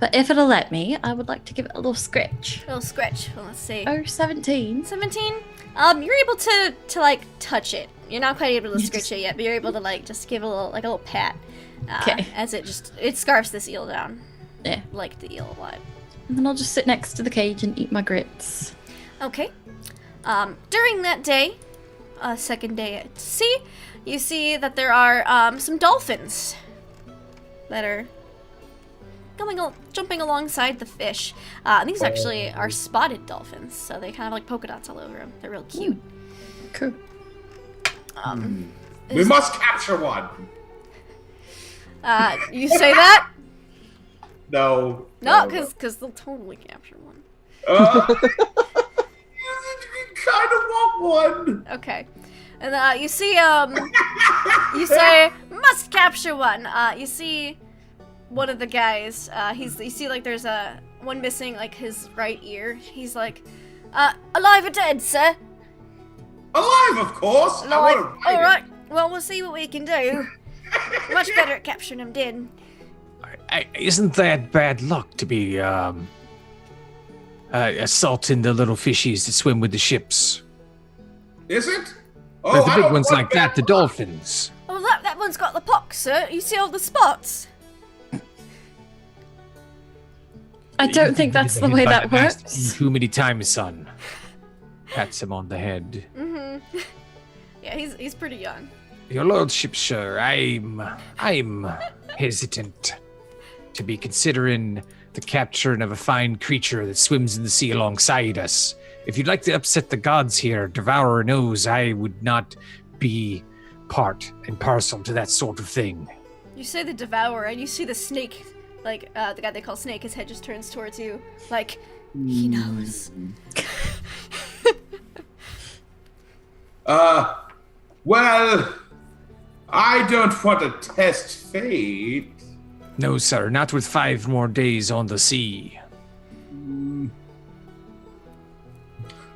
but if it'll let me, I would like to give it a little scratch. A little scratch. Well, let's see. Oh, 17. 17. You're able to like touch it. You're not quite able to scratch it yet, but you're able to like just give it a little pat. Okay. As it scarfs this eel down. Yeah. Like the eel a lot. And then I'll just sit next to the cage and eat my grits. Okay. During that day, second day at sea, you see that there are some dolphins that are jumping alongside the fish. These actually are spotted dolphins, so they kind of have like polka dots all over them. They're real cute. Cool. We must capture one. You say that? No. No, because they'll totally capture one. You kind of want one. Okay. And you see, you say, must capture one. You see one of the guys, you see like there's one missing like his right ear. He's like, alive or dead, sir? Alive, of course. I Alive. wanna ride it. Alright, well, we'll see what we can do. Much better at capturing him dead. Isn't that bad luck to be assaulting the little fishies that swim with the ships? Is it? But the I big don't ones want like that, the bad luck. dolphins. Oh, that one's got the pox, sir. You see all the spots? I don't think that's the way that works. Too many times, son. Pats him on the head. Mm-hmm. Yeah, he's pretty young. Your lordship, sir, I'm hesitant to be considering the capturing of a fine creature that swims in the sea alongside us. If you'd like to upset the gods here, Devourer knows I would not be part and parcel to that sort of thing. You say the Devourer, and you see the snake, like, the guy they call Snake, his head just turns towards you, like, he knows. Well, I don't want to test fate. No, sir, not with 5 more days on the sea.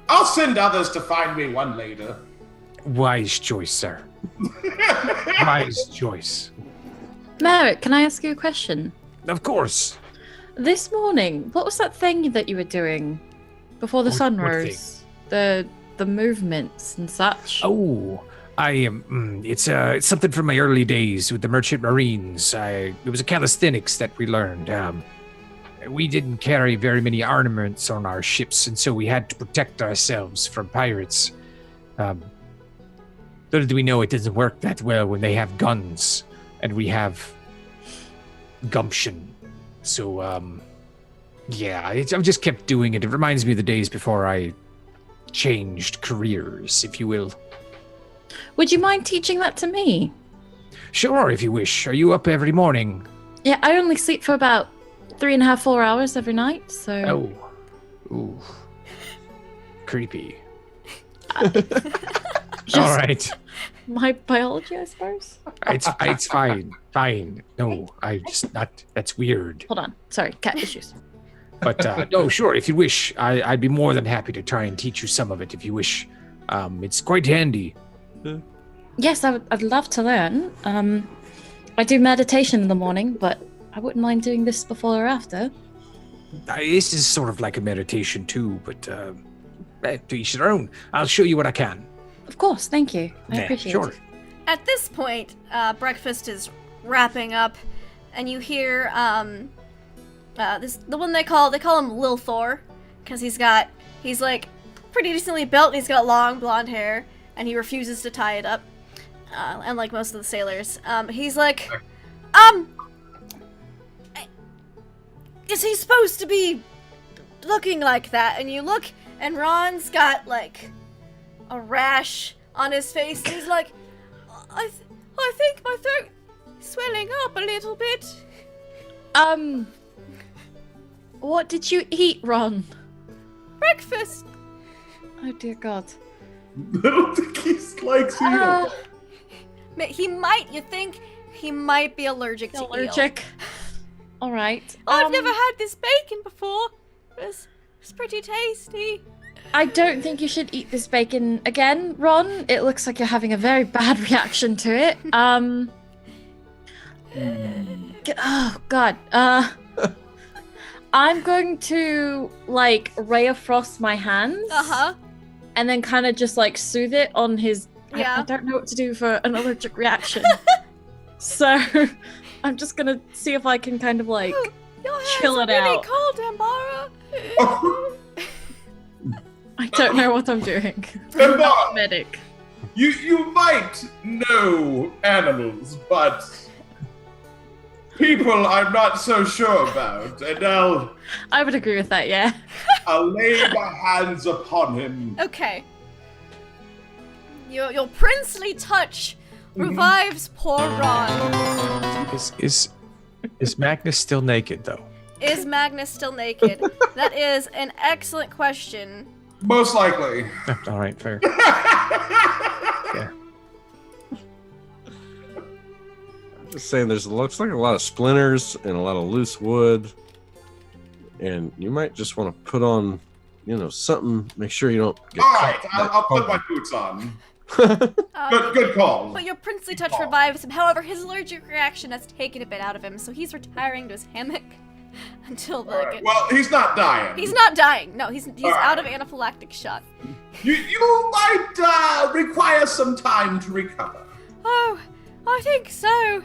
I'll send others to find me one later. Wise choice, sir. Wise choice. Merrick, can I ask you a question? Of course. This morning, what was that thing that you were doing before the sun what rose? The movements and such. Oh, I am. It's something from my early days with the merchant marines. It was a calisthenics that we learned. We didn't carry very many armaments on our ships, and so we had to protect ourselves from pirates. Little do we know it doesn't work that well when they have guns and we have gumption. So, yeah, I've just kept doing it. It reminds me of the days before I changed careers, if you will. Would you mind teaching that to me? Sure, if you wish. Are you up every morning? Yeah, I only sleep for about 3.5, 4 hours every night, so... Oh. Ooh. Creepy. Just All right. my biology, I suppose? It's fine. Fine. No, that's weird. Hold on. Sorry, cat issues. But, no, sure, if you wish, I'd be more than happy to try and teach you some of it if you wish. It's quite handy. Yes, I'd love to learn. I do meditation in the morning, but I wouldn't mind doing this before or after. This is sort of like a meditation too, but to each their own. I'll show you what I can. Of course, thank you. I Yeah, appreciate sure. it. At this point, breakfast is wrapping up, and you hear the one they call him Lil Thor, because he's like pretty decently built, and he's got long blonde hair, and he refuses to tie it up, unlike most of the sailors. He's like, is he supposed to be looking like that? And you look, and Ron's got like a rash on his face, and he's like, I think my throat is swelling up a little bit. What did you eat, Ron? Breakfast. Oh dear God. I don't think he likes eel. He might. You think he might be allergic to eel? Allergic. All right. I've never had this bacon before. It's pretty tasty. I don't think you should eat this bacon again, Ron. It looks like you're having a very bad reaction to it. Oh God. I'm going to like ray of frost my hands. And then kind of just like soothe it on his. Yeah. I don't know what to do for an allergic reaction. So I'm just gonna see if I can kind of like chill it out. Cold, Ambara. I don't know what I'm doing. Ambara, I'm not a medic. You might know animals, but people I'm not so sure about, and I would agree with that, yeah. I'll lay my hands upon him. Okay. Your princely touch revives poor Ron. Is Magnus still naked though? Is Magnus still naked? That is an excellent question. Most likely. All right, fair. Yeah. Just saying, looks like a lot of splinters and a lot of loose wood, and you might just want to put on, something. Make sure you don't get. All right, I'll put my boots on. Good call. But your princely touch revives him. However, his allergic reaction has taken a bit out of him, so he's retiring to his hammock until the. Right. Well, he's not dying. He's not dying. No, he's All out right. of anaphylactic shock. You might require some time to recover. Oh, I think so.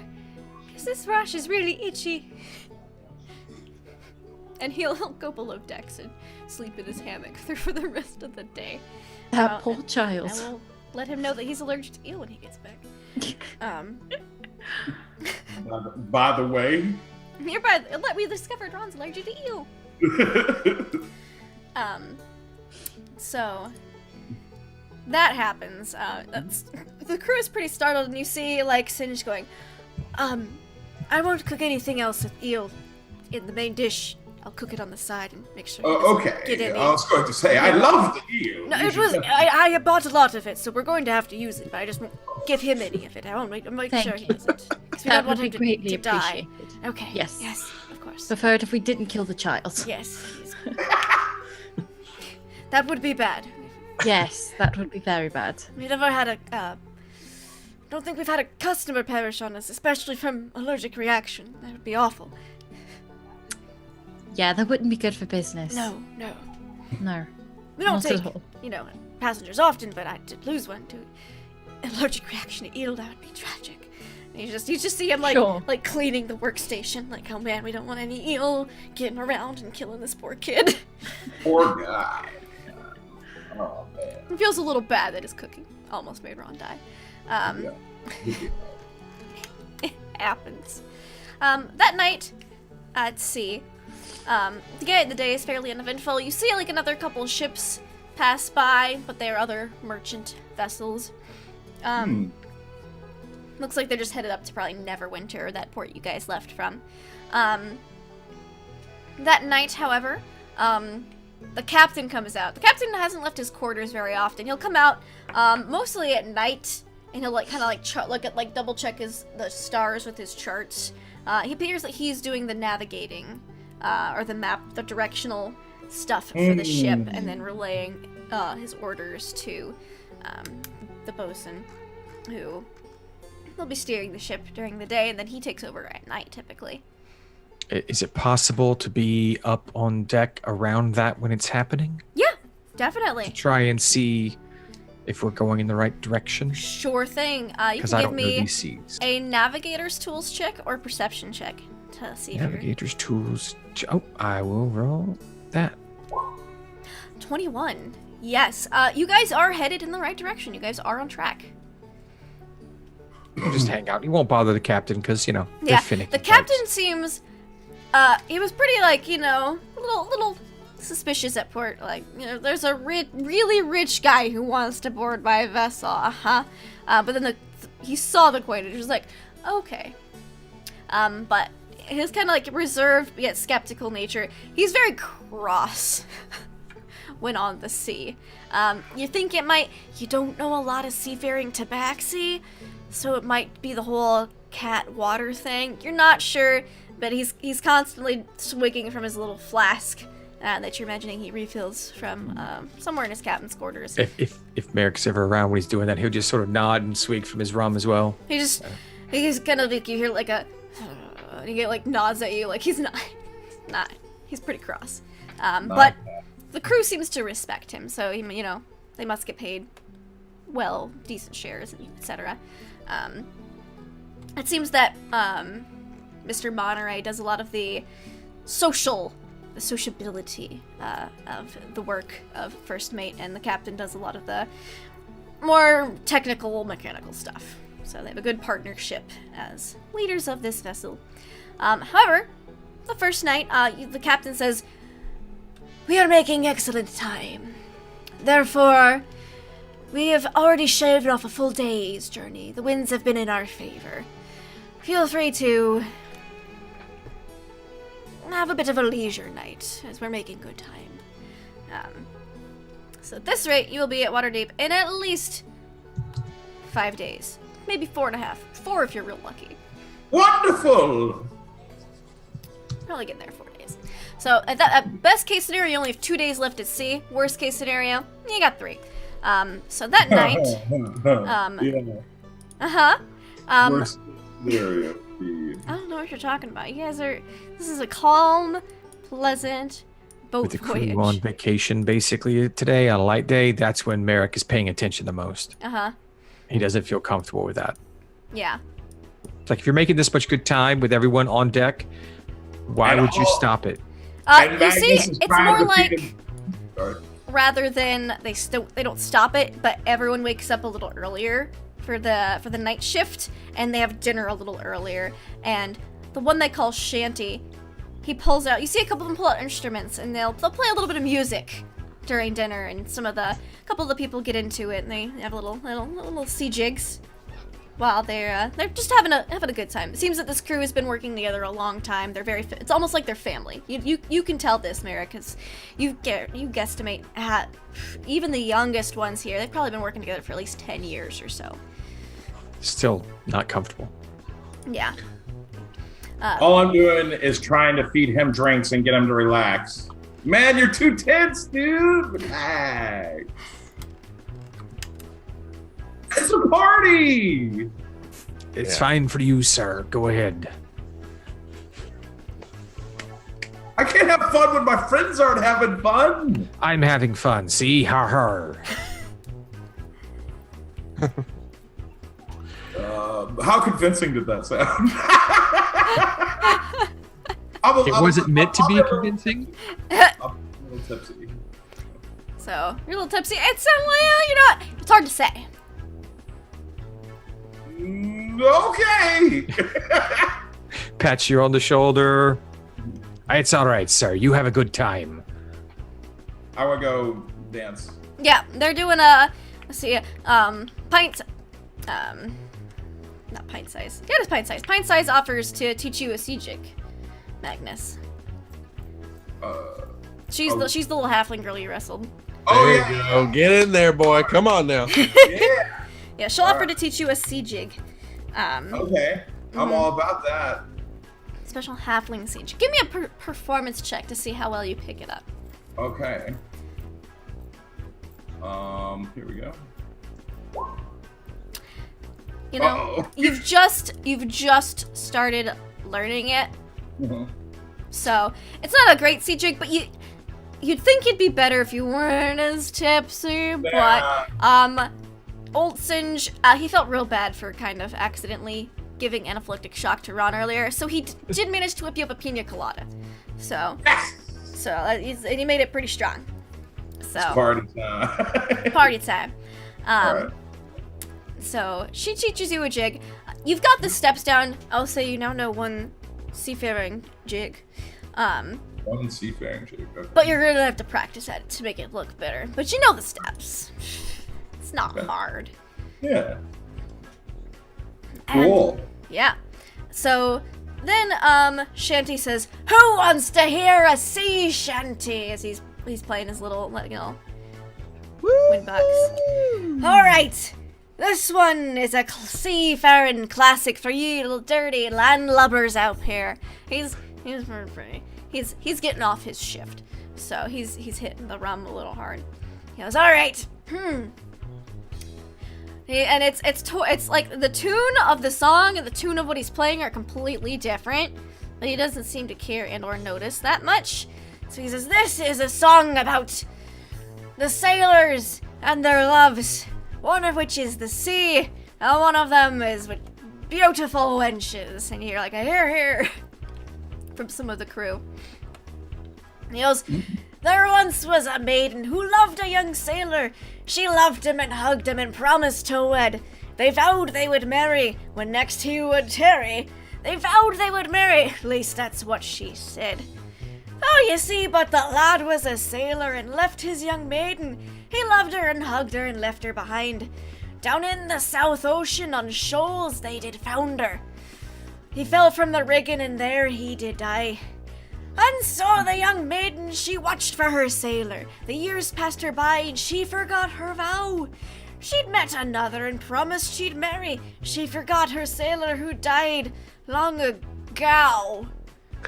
Because this rash is really itchy. And he'll go below decks and sleep in his hammock for the rest of the day. That poor child. I will let him know that he's allergic to eel when he gets back. By the way. We discovered Ron's allergic to eel. So that happens. The crew is pretty startled, and you see like Singe going, I won't cook anything else with eel in the main dish. I'll cook it on the side and make sure. Okay. I was going to say, I love the eel. No, it was. I bought a lot of it, so we're going to have to use it. But I just won't give him any of it. I won't make sure he doesn't. Because we don't want him to die. Okay. Yes. Yes. Of course. Prefer it if we didn't kill the child. Yes. That would be bad. Yes, that would be very bad. We never had don't think we've had a customer perish on us, especially from allergic reaction. That would be awful. Yeah, that wouldn't be good for business. No. Not We don't take, at all. passengers often, but I did lose one to allergic reaction to eel. That would be tragic. And you just see him like cleaning the workstation. Like, oh man, we don't want any eel getting around and killing this poor kid. Poor guy. Oh man. It feels a little bad that his cooking almost made Ron die. It happens. That night at sea, the day is fairly uneventful. You see like another couple of ships pass by, but they are other merchant vessels. Looks like they're just headed up to probably Neverwinter, that port you guys left from. That night, however, the captain comes out. The captain hasn't left his quarters very often. He'll come out mostly at night, and he'll double check the stars with his charts. He appears that he's doing the navigating, or the map, the directional stuff for the ship, and then relaying his orders to the bosun, who will be steering the ship during the day, and then he takes over at night, typically. Is it possible to be up on deck around that when it's happening? Yeah, definitely. To try and see if we're going in the right direction? Sure thing. You Because can I give don't know me these seas. a navigator's tools check or perception check to see if Navigator's tools. Oh, I will roll that. you're... 21. Yes. You guys are headed in the right direction. You guys are on track. We'll just hang out. You won't bother the captain because, they're Yeah, finicky. the captain seems... he was pretty, a little suspicious at port. There's a really rich guy who wants to board my vessel, but then he saw the coinage, he was like, okay. But his kind of, reserved yet skeptical nature, he's very cross when on the sea. You think you don't know a lot of seafaring tabaxi, so it might be the whole cat water thing. You're not sure, but he's constantly swigging from his little flask that you're imagining he refills from somewhere in his captain's quarters. If Merrick's ever around when he's doing that, he'll just sort of nod and swig from his rum as well. He's kind of like, you hear like a, and he like nods at you like he's not, he's pretty cross. But the crew seems to respect him, so they must get paid well, decent shares, etc. It seems that Mr. Monterey does a lot of the sociability of the work of first mate, and the captain does a lot of the more technical, mechanical stuff. So they have a good partnership as leaders of this vessel. However, the first night, the captain says, "We are making excellent time. Therefore, we have already shaved off a full day's journey. The winds have been in our favor. Feel free to have a bit of a leisure night, as we're making good time. So at this rate, you will be at Waterdeep in at least 5 days. Maybe 4.5. 4 if you're real lucky. Wonderful! Probably get there in 4 days. So at best case scenario, you only have 2 days left at sea. Worst case scenario, you got 3. So that night, Worst scenario. I don't know what you're talking about. You guys this is a calm, pleasant boat With the voyage. crew on vacation, basically, today, on a light day, that's when Merrick is paying attention the most. He doesn't feel comfortable with that. Yeah. It's like, if you're making this much good time with everyone on deck, why would you stop it? You see, it's more like, rather than they don't stop it, but everyone wakes up a little earlier for the night shift, and they have dinner a little earlier. And the one they call Shanty, he pulls out. You see a couple of them pull out instruments, and they'll play a little bit of music during dinner. And couple of the people get into it, and they have little sea jigs while they're just having a good time. It seems that this crew has been working together a long time. It's almost like they're family. You can tell this, Merrick, because you guesstimate at even the youngest ones here. They've probably been working together for at least 10 years or so. Still not comfortable. Yeah. All I'm doing is trying to feed him drinks and get him to relax. Man, you're too tense, dude. Relax. It's a party. It's fine for you, sir. Go ahead. I can't have fun when my friends aren't having fun. I'm having fun. See? Ha ha. How convincing did that sound? Was it meant to be convincing? I'm a little tipsy. So, you're a little tipsy. It's, well, you know what? It's hard to say. Okay. Pat you on the shoulder. It's all right, sir. You have a good time. I would go dance. Yeah, they're doing pint, not pint size. Yeah, it's pint size. Pint size offers to teach you a sea jig, Magnus. She's the little halfling girl you wrestled. Oh, there you go. Get in there, boy. Come on now. Yeah. Yeah, she'll offer to teach you a sea jig. Okay. I'm all about that. Special halfling sea jig. Give me a performance check to see how well you pick it up. Okay. Here we go. You know, you've just started learning it. Mm-hmm. So, it's not a great sea jig, but you'd think it'd be better if you weren't as tipsy, but Old Singe, he felt real bad for kind of accidentally giving anaphylactic shock to Ron earlier, so he did manage to whip you up a pina colada. So, and he made it pretty strong. So, it's party time. Party time. Alright. So, she teaches you a jig. You've got the steps down. I'll say you now know one seafaring jig. One seafaring jig. Okay. But you're gonna have to practice at it to make it look better. But you know the steps. It's not hard. Yeah. And, Cool. yeah. So then Shanty says, "Who wants to hear a sea shanty?" as he's He's playing his little, windbugs. All right, this one is a seafaring classic for you little dirty landlubbers out here. He's getting off his shift, so he's hitting the rum a little hard. He goes, all right. And it's like the tune of the song and the tune of what he's playing are completely different, but he doesn't seem to care and or notice that much. So he says, this is a song about the sailors and their loves, one of which is the sea, and one of them is with beautiful wenches. And you hear like a hear from some of the crew. And he goes, there once was a maiden who loved a young sailor. She loved him and hugged him and promised to wed. They vowed they would marry when next he would tarry. They vowed they would marry, at least that's what she said. Oh, you see, but the lad was a sailor and left his young maiden. He loved her and hugged her and left her behind. Down in the South Ocean on shoals they did found her. He fell from the rigging and there he did die. And so the young maiden, she watched for her sailor. The years passed her by and she forgot her vow. She'd met another and promised she'd marry. She forgot her sailor who died long ago.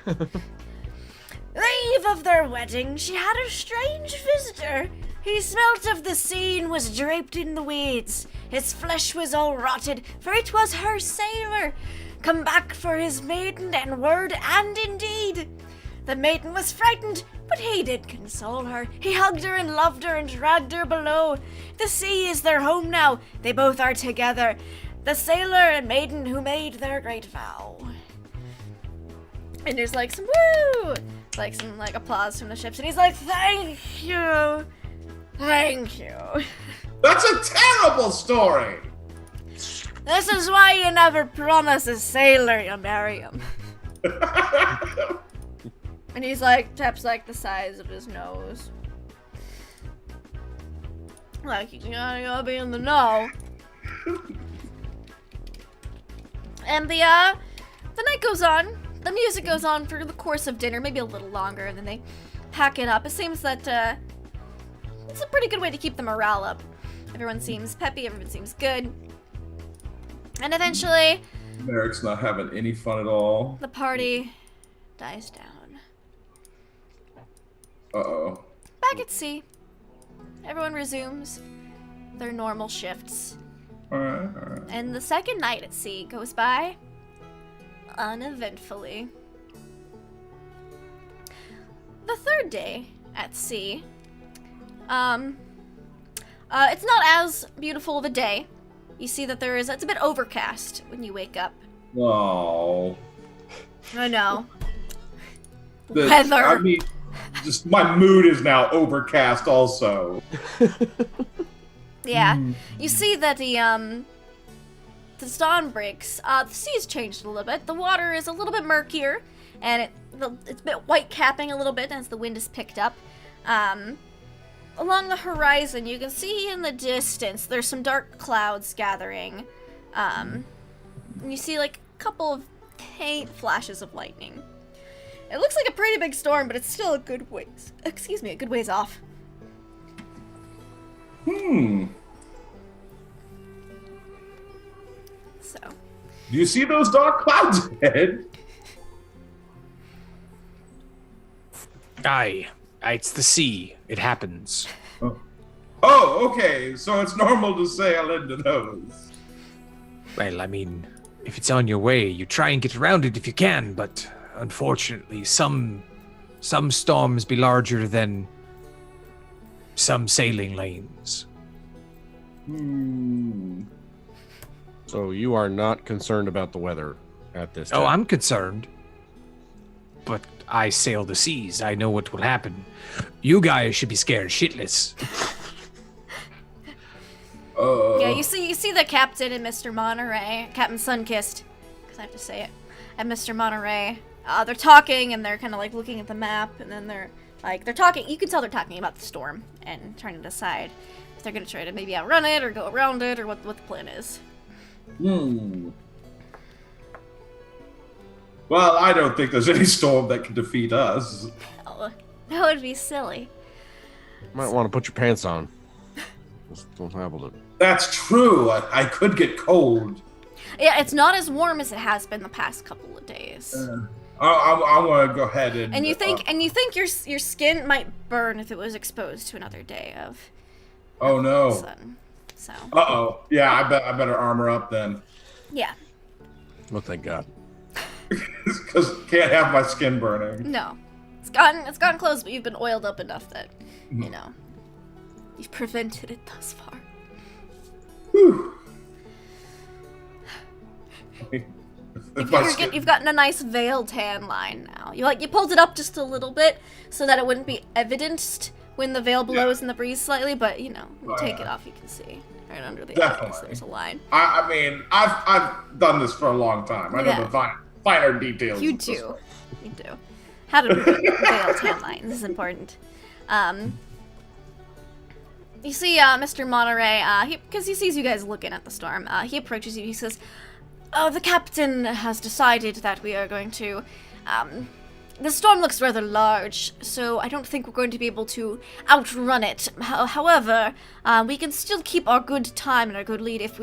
The eve of their wedding, she had a strange visitor. He smelt of the sea and was draped in the weeds. His flesh was all rotted, for it was her sailor, come back for his maiden and word and indeed. The maiden was frightened, but he did console her. He hugged her and loved her and dragged her below. The sea is their home now, they both are together. The sailor and maiden who made their great vow. And there's like some woo! Like some like applause from the ships, and he's like, thank you. Thank you. That's a terrible story! This is why you never promise a sailor you'll marry him. And he's like, taps like the size of his nose. Like, you gotta be in the know. And the night goes on. The music goes on for the course of dinner, maybe a little longer, and then they pack it up. It seems that, it's a pretty good way to keep the morale up. Everyone seems peppy, everyone seems good. And eventually... Merrick's not having any fun at all. The party dies down. Uh-oh. Back at sea. Everyone resumes their normal shifts. Alright. And the second night at sea goes by uneventfully. The third day at sea, it's not as beautiful of a day. You see that it's a bit overcast when you wake up. Oh. I know. Weather. I mean, just my mood is now overcast also. Yeah. You see that the dawn breaks. The sea's changed a little bit. The water is a little bit murkier, and it's a bit white capping a little bit as the wind is picked up. Along the horizon, you can see in the distance there's some dark clouds gathering. And you see like a couple of faint flashes of lightning. It looks like a pretty big storm, but it's still a good ways. A good ways off. So. Do you see those dark clouds ahead? Aye, it's the sea. It happens. Oh, okay. So it's normal to sail into those. Well, I mean, if it's on your way, you try and get around it if you can, but unfortunately, some storms be larger than some sailing lanes. So you are not concerned about the weather at this time? Oh, I'm concerned. But I sail the seas. I know what will happen. You guys should be scared shitless. Yeah, you see the captain and Mr. Monterey, Captain Sunkissed, because I have to say it, and Mr. Monterey. They're talking and they're kind of like looking at the map, and then they're talking. You can tell they're talking about the storm and trying to decide if they're gonna try to maybe outrun it or go around it or what the plan is. Well, I don't think there's any storm that can defeat us. Oh, that would be silly. Might want to put your pants on. Just don't have to. That's true. I could get cold. Yeah, it's not as warm as it has been the past couple of days. I want to go ahead and. And you think your skin might burn if it was exposed to another day of. Oh no. Sun. So. Uh-oh. Yeah, I better armor up then. Yeah. Well, thank God. Because can't have my skin burning. No. It's gotten close, but you've been oiled up enough that, you know, you've prevented it thus far. Whew. You've gotten a nice veil tan line now. You pulled it up just a little bit so that it wouldn't be evidenced when the veil blows in the breeze slightly, but you know, when you take it off, you can see right under the eyes. There's a line. I mean, I've done this for a long time. I know the finer details. You do. You do. How to veil tan line. This is important. You see, Mr. Monterey, because he sees you guys looking at the storm, he approaches you. He says, "Oh, the captain has decided that we are going to, the storm looks rather large, so I don't think we're going to be able to outrun it. However, we can still keep our good time and our good lead if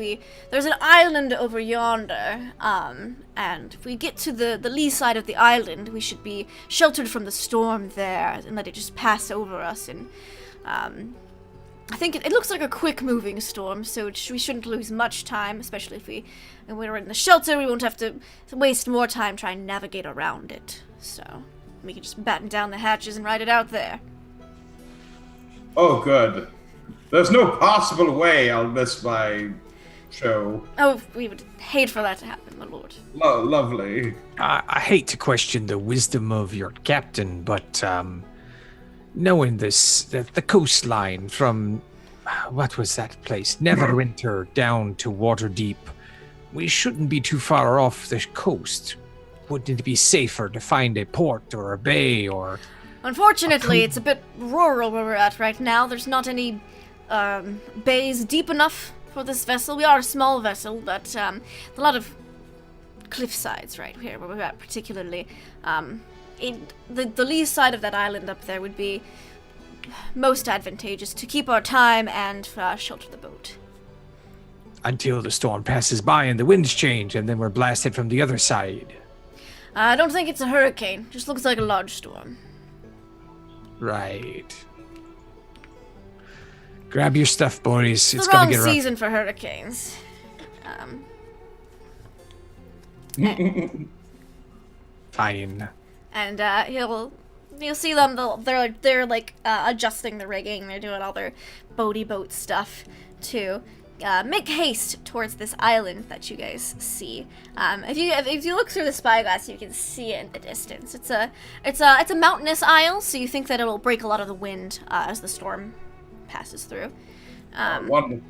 there's an island over yonder, and if we get to the lee side of the island, we should be sheltered from the storm there and let it just pass over us, and, I think it looks like a quick-moving storm, so we shouldn't lose much time, especially if we're in the shelter. We won't have to waste more time trying to navigate around it. So we can just batten down the hatches and ride it out there." Oh, good. There's no possible way I'll miss my show. Oh, we would hate for that to happen, my lord. Lovely. I hate to question the wisdom of your captain, but knowing this, the coastline from, what was that place, Neverwinter down to Waterdeep, we shouldn't be too far off the coast. Wouldn't it be safer to find a port or a bay or... Unfortunately, it's a bit rural where we're at right now. There's not any bays deep enough for this vessel. We are a small vessel, but a lot of cliff sides right here where we're at particularly. The lee side of that island up there would be most advantageous to keep our time and shelter the boat. Until the storm passes by and the winds change, and then we're blasted from the other side. I don't think it's a hurricane. Just looks like a large storm. Right. Grab your stuff, boys. It's the gonna wrong get rough. season for hurricanes. Fine. And you'll see them. They're like adjusting the rigging. They're doing all their boaty boat stuff to make haste towards this island that you guys see. If you look through the spyglass, you can see it in the distance. It's a mountainous isle, so you think that it'll break a lot of the wind as the storm passes through. Wonderful.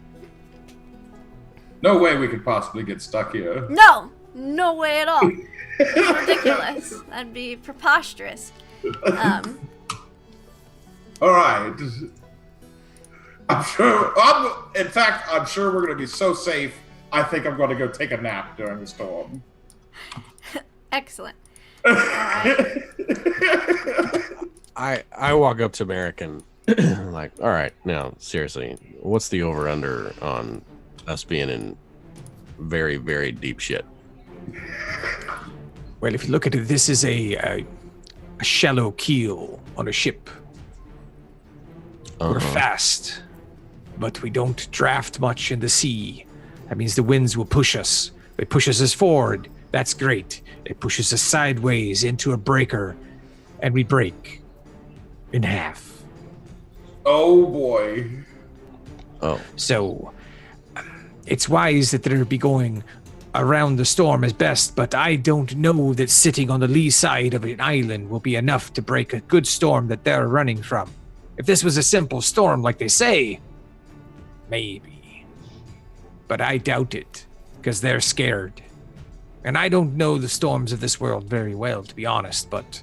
No way we could possibly get stuck here. No way at all. Ridiculous. That'd be preposterous. All right. I'm sure we're going to be so safe. I think I'm going to go take a nap during the storm. Excellent. I walk up to Merrick and like, all right, now seriously, what's the over under on us being in very, very deep shit? Well, if you look at it, this is a shallow keel on a ship. We're fast, but we don't draft much in the sea. That means the winds will push us. It pushes us forward. That's great. It pushes us sideways into a breaker, and we break in half. Oh, boy. Oh. So, it's wise that they'll be going around the storm as best, but I don't know that sitting on the lee side of an island will be enough to break a good storm that they're running from. If this was a simple storm like they say, maybe. But I doubt it, because they're scared. And I don't know the storms of this world very well, to be honest, but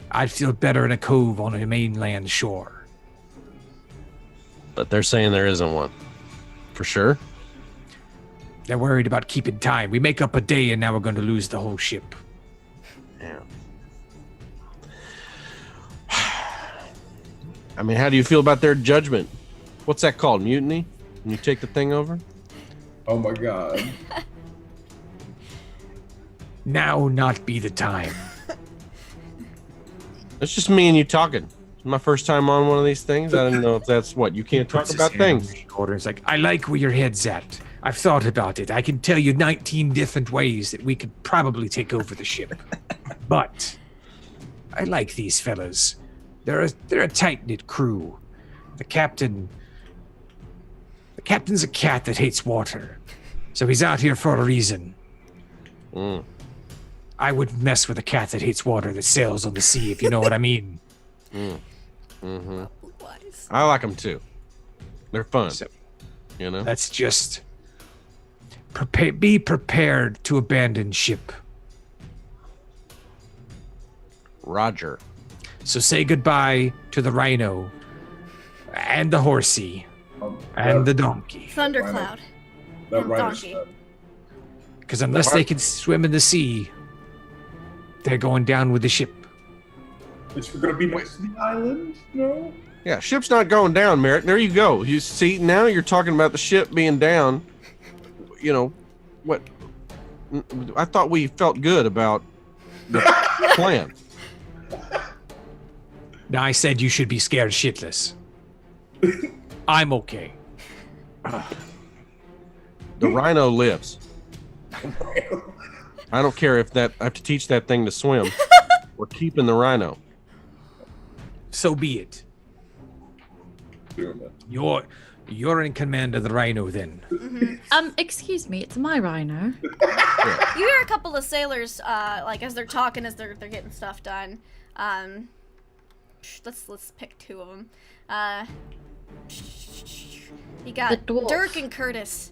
I'd feel better in a cove on a mainland shore. But they're saying there isn't one. For sure? They're worried about keeping time. We make up a day and now we're going to lose the whole ship. Yeah. I mean, how do you feel about their judgment? What's that called? Mutiny? When you take the thing over? Oh my god. Now not be the time. It's just me and you talking. It's my first time on one of these things. I don't know if that's what you can't talk Puts his about hand on things. the shoulder. It's like, I like where your head's at. I've thought about it. I can tell you 19 different ways that we could probably take over the ship. But I like these fellas. They're a tight-knit crew. The captain's a cat that hates water. So he's out here for a reason. Mm. I wouldn't mess with a cat that hates water that sails on the sea, if you know what I mean. Mm-hmm. I like them too. They're fun. So, you know? that's just be prepared to abandon ship. Roger. So say goodbye to the rhino and the horsey and the donkey. Thundercloud. That And rhino's donkey. Because unless they can swim in the sea, they're going down with the ship. Is we're gonna be next to the island? No. Yeah, ship's not going down, Merrick. There you go. You see, now you're talking about the ship being down. You know, what? I thought we felt good about the plan. Now I said you should be scared shitless. I'm okay. The rhino lives. I don't care if I have to teach that thing to swim. We're keeping the rhino. So be it. You're in command of the rhino then. Excuse me, it's my rhino. You hear a couple of sailors, like as they're talking, as they're getting stuff done. Let's pick two of them. You got The dwarf. Dirk and Curtis.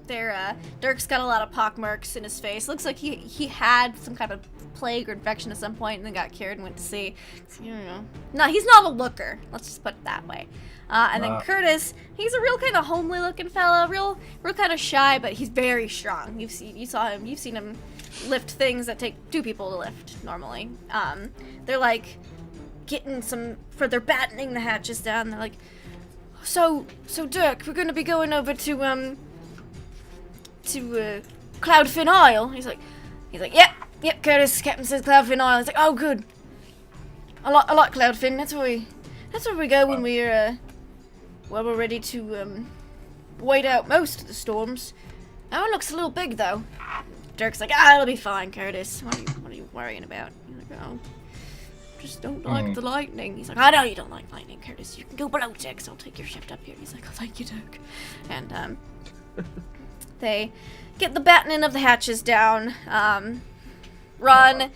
Dirk's got a lot of pockmarks in his face. Looks like he had some kind of plague or infection at some point and then got cured and went to sea. So, you know. No, he's not a looker. Let's just put it that way. And then Curtis, he's a real kind of homely looking fella, real kind of shy, but he's very strong. You've seen him lift things that take two people to lift normally. They're like getting they're battening the hatches down. They're like, so Dirk, we're gonna be going over to Cloudfin Isle. He's like, yep, Curtis, Captain says Cloudfin Isle. He's like, oh good. I like Cloudfin. That's where we go when we're ready to wait out most of the storms. That one looks a little big though. Dirk's like, it'll be fine, Curtis. What are you worrying about? He's like, oh, just don't like the lightning. He's like, I know you don't like lightning, Curtis. You can go below decks. I'll take your ship up here. He's like, oh, thank you, Dirk. And they get the battening of the hatches down. Ron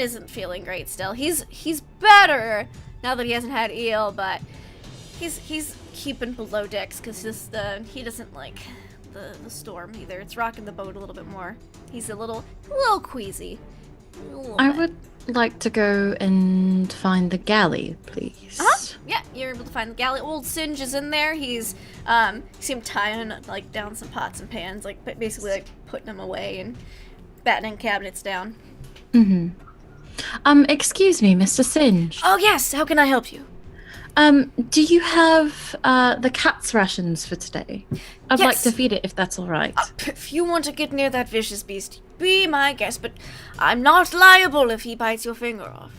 isn't feeling great still. He's better now that he hasn't had eel, but he's keeping below decks because he doesn't like the storm either. It's rocking the boat a little bit more. He's a little queasy. I would like to go and find the galley, please. Yeah, you're able to find the galley. Old Singe is in there. He's you see him tying like down some pots and pans, like basically like putting them away and battening cabinets down. Excuse me, Mr. Singe. Oh yes, how can I help you? Do you have the cat's rations for today? I'd like Yes. to feed it if that's all right. If you want to get near that vicious beast, be my guest, but I'm not liable if he bites your finger off.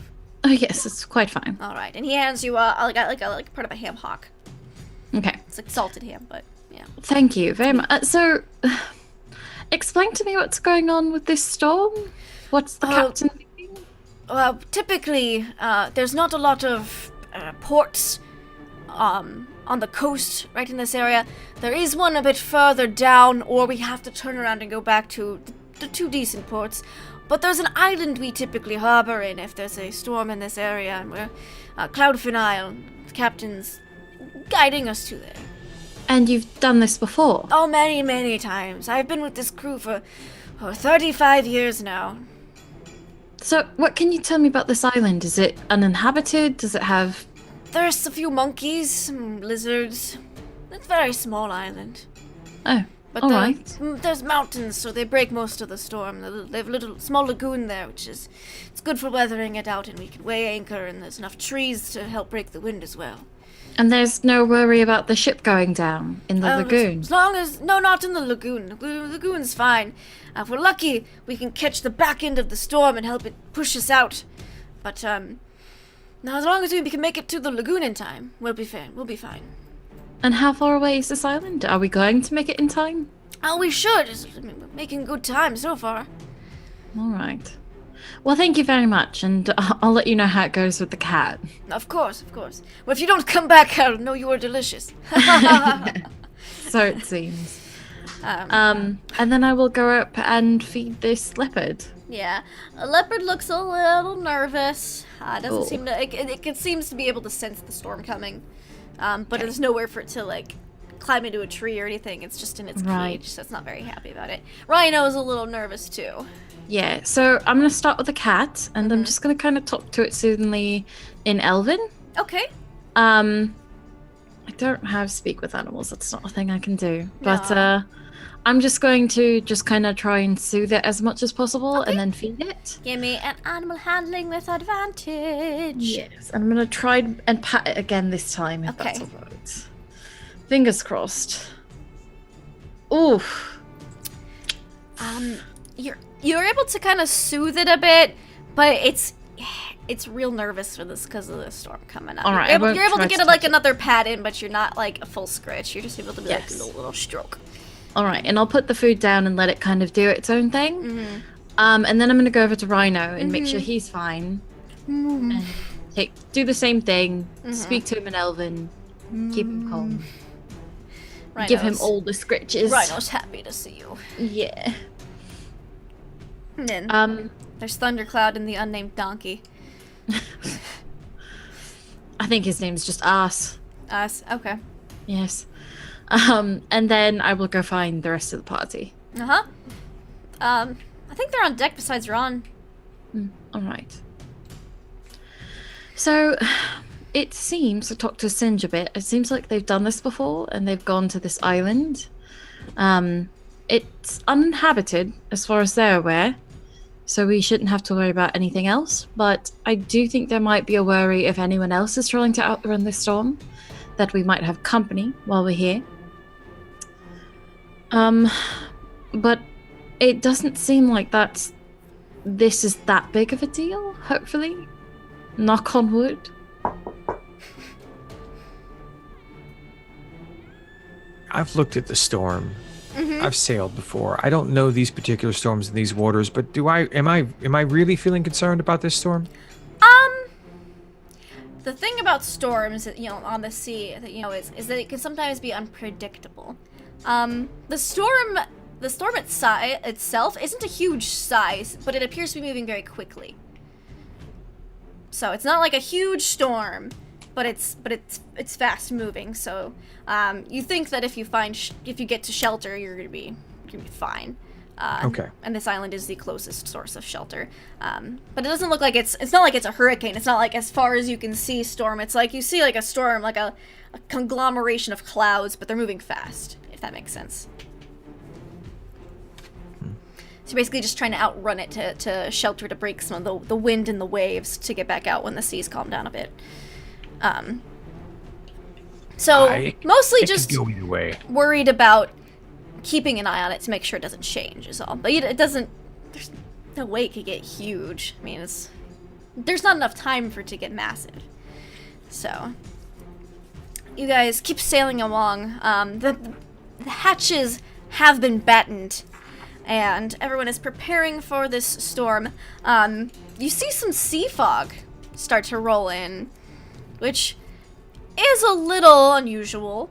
Oh yes, it's quite fine. All right, and he hands you like part of a ham hock. Okay. It's like salted ham, but yeah. Thank you very much. So, explain to me what's going on with this storm. What's the captain thinking? Well, typically, there's not a lot of ports on the coast right in this area. There is one a bit further down, or we have to turn around and go back to the two decent ports. But there's an island we typically harbor in if there's a storm in this area, and we're Cloudfin Isle. The captain's guiding us to there. And you've done this before? Oh, many, many times. I've been with this crew for 35 years now. So, what can you tell me about this island? Is it uninhabited? Does it have... There's a few monkeys, some lizards. It's a very small island. Oh. But All right. there's mountains, so they break most of the storm. They have a little small lagoon there, which is it's good for weathering it out, and we can weigh anchor, and there's enough trees to help break the wind as well. And there's no worry about the ship going down in the lagoon. As long as not in the lagoon. The lagoon's fine. If we're lucky, we can catch the back end of the storm and help it push us out. But now as long as we can make it to the lagoon in time, we'll be fine. We'll be fine. And how far away is this island? Are we going to make it in time? Oh, we should. We're making good time so far. All right. Well, thank you very much, and I'll let you know how it goes with the cat. Of course, of course. Well, if you don't come back, I'll know you are delicious. So it seems. And then I will go up and feed this leopard. Yeah, a leopard looks a little nervous. Doesn't Oh. seem to. It seems to be able to sense the storm coming, but there's nowhere for it to like climb into a tree or anything. It's just in its Right. cage, so it's not very happy about it. Rhino's a little nervous too. Yeah, so I'm going to start with the cat, and I'm just going to kind of talk to it soothingly in Elven. Okay. I don't have speak with animals. That's not a thing I can do. But No. I'm just going to just kind of try and soothe it as much as possible and then feed it. Give me an animal handling with advantage. Yes, and I'm going to try and pat it again this time, if that's Okay. all right. Fingers crossed. Oof. You're able to kind of soothe it a bit, but it's real nervous for this because of the storm coming up. All right, You're able to try get to like touch it. another pat in, but you're not like a full scratch. You're just able to be like Yes. a little stroke. All right, and I'll put the food down and let it kind of do its own thing. Mm-hmm. And then I'm going to go over to Rhino and make sure he's fine. And do the same thing. Speak to him in Elven. Keep him calm. Give him all the scratches. Rhino's happy to see you. Yeah. And then there's Thundercloud and the unnamed donkey. I think his name's just Ass. Us. Okay. Yes. And then I will go find the rest of the party. Uh-huh. I think they're on deck besides Ron. All right. So, it seems, I talked to Singe a bit, it seems like they've done this before and they've gone to this island. It's uninhabited as far as they're aware, so we shouldn't have to worry about anything else, but I do think there might be a worry if anyone else is trying to outrun this storm, that we might have company while we're here. But it doesn't seem like this is that big of a deal, hopefully. Knock on wood. I've looked at the storm. I've sailed before. I don't know these particular storms in these waters, but am I really feeling concerned about this storm? The thing about storms, on the sea, is that it can sometimes be unpredictable. The storm itself isn't a huge size, but it appears to be moving very quickly. So it's not like a huge storm, but it's fast moving. So you think that if you get to shelter, you're gonna be fine. Okay. And this island is the closest source of shelter. But it doesn't look like it's not like it's a hurricane. It's not like as far as you can see storm. It's like you see like a storm, like a conglomeration of clouds, but they're moving fast, if that makes sense. So basically just trying to outrun it to shelter, to break some of the wind and the waves to get back out when the seas calm down a bit. So mostly just go either way. worried about keeping an eye on it to make sure it doesn't change is all. But it doesn't, there's no way it could get huge. I mean, there's not enough time for it to get massive. So you guys keep sailing along. The hatches have been battened, and everyone is preparing for this storm. You see some sea fog start to roll in, which is a little unusual.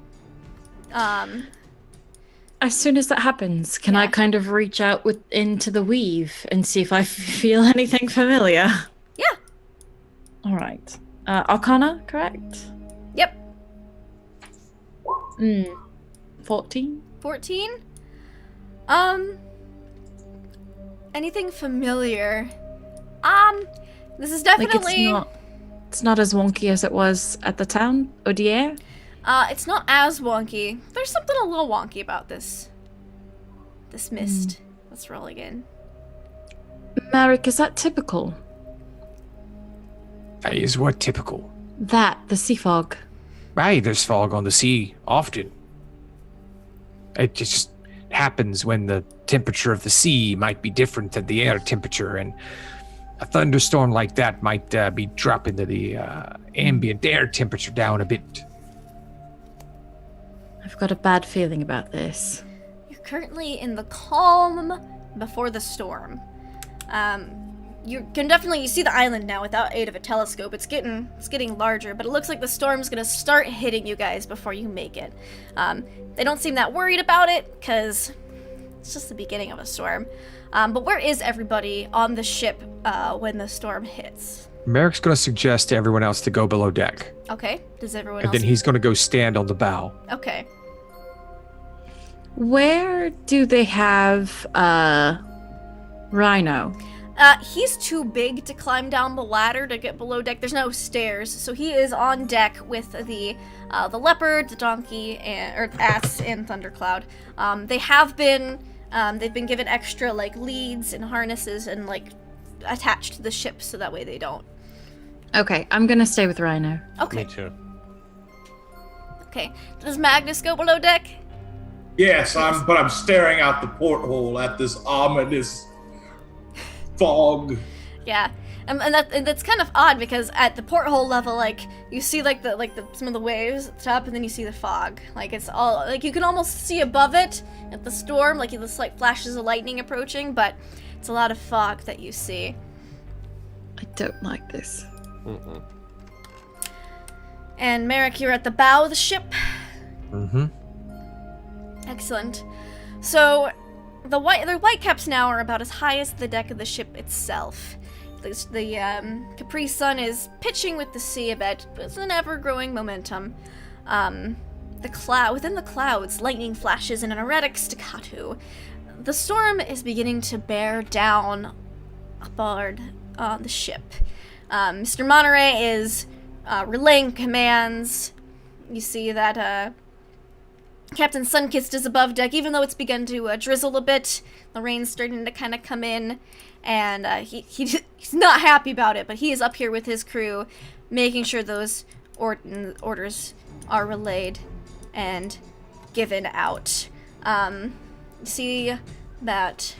As soon as that happens, can I kind of reach out into the weave and see if I feel anything familiar? Yeah. All right. Arcana, correct? Yep. 14? 14? Anything familiar? This is definitely... It's not as wonky as it was at the town, Odiare? It's not as wonky. There's something a little wonky about this this mist that's rolling in. Marek, is that typical? Is what typical? The sea fog. Right, there's fog on the sea often. It just happens when the temperature of the sea might be different than the air temperature, and a thunderstorm like that might be dropping the ambient air temperature down a bit. I've got a bad feeling about this. You're currently in the calm before the storm. You can definitely see the island now without aid of a telescope. It's getting larger, but it looks like the storm's gonna start hitting you guys before you make it. They don't seem that worried about it because it's just the beginning of a storm. But where is everybody on the ship when the storm hits? Merrick's going to suggest to everyone else to go below deck. Okay. Does everyone And else? then he's going to go stand on the bow. Okay. Where do they have Rhino? He's too big to climb down the ladder to get below deck. There's no stairs, so he is on deck with the leopard, the donkey, or ass, and Thundercloud. They've been given extra leads and harnesses and attached to the ship, so that way they don't. Okay, I'm gonna stay with Rhino. Okay. Me too. Okay. Does Magnus go below deck? Yes, but I'm staring out the porthole at this ominous fog. Yeah. And that's kind of odd because at the porthole level, you see some of the waves at the top, and then you see the fog. It's all you can almost see above it at the storm, this flashes of lightning approaching, but it's a lot of fog that you see. I don't like this. Mm-mm. And Merrick, you're at the bow of the ship. Mm-hmm. Excellent. So the whitecaps now are about as high as the deck of the ship itself. The Caprice sun is pitching with the sea a bit, but it's an ever-growing momentum. Within the clouds, lightning flashes in an erratic staccato. The storm is beginning to bear down aboard the ship. Mr. Monterey is relaying commands. You see that Captain Sunkissed is above deck, even though it's begun to drizzle a bit. The rain's starting to kind of come in, and he's not happy about it, but he is up here with his crew, making sure those orders are relayed and given out. You see that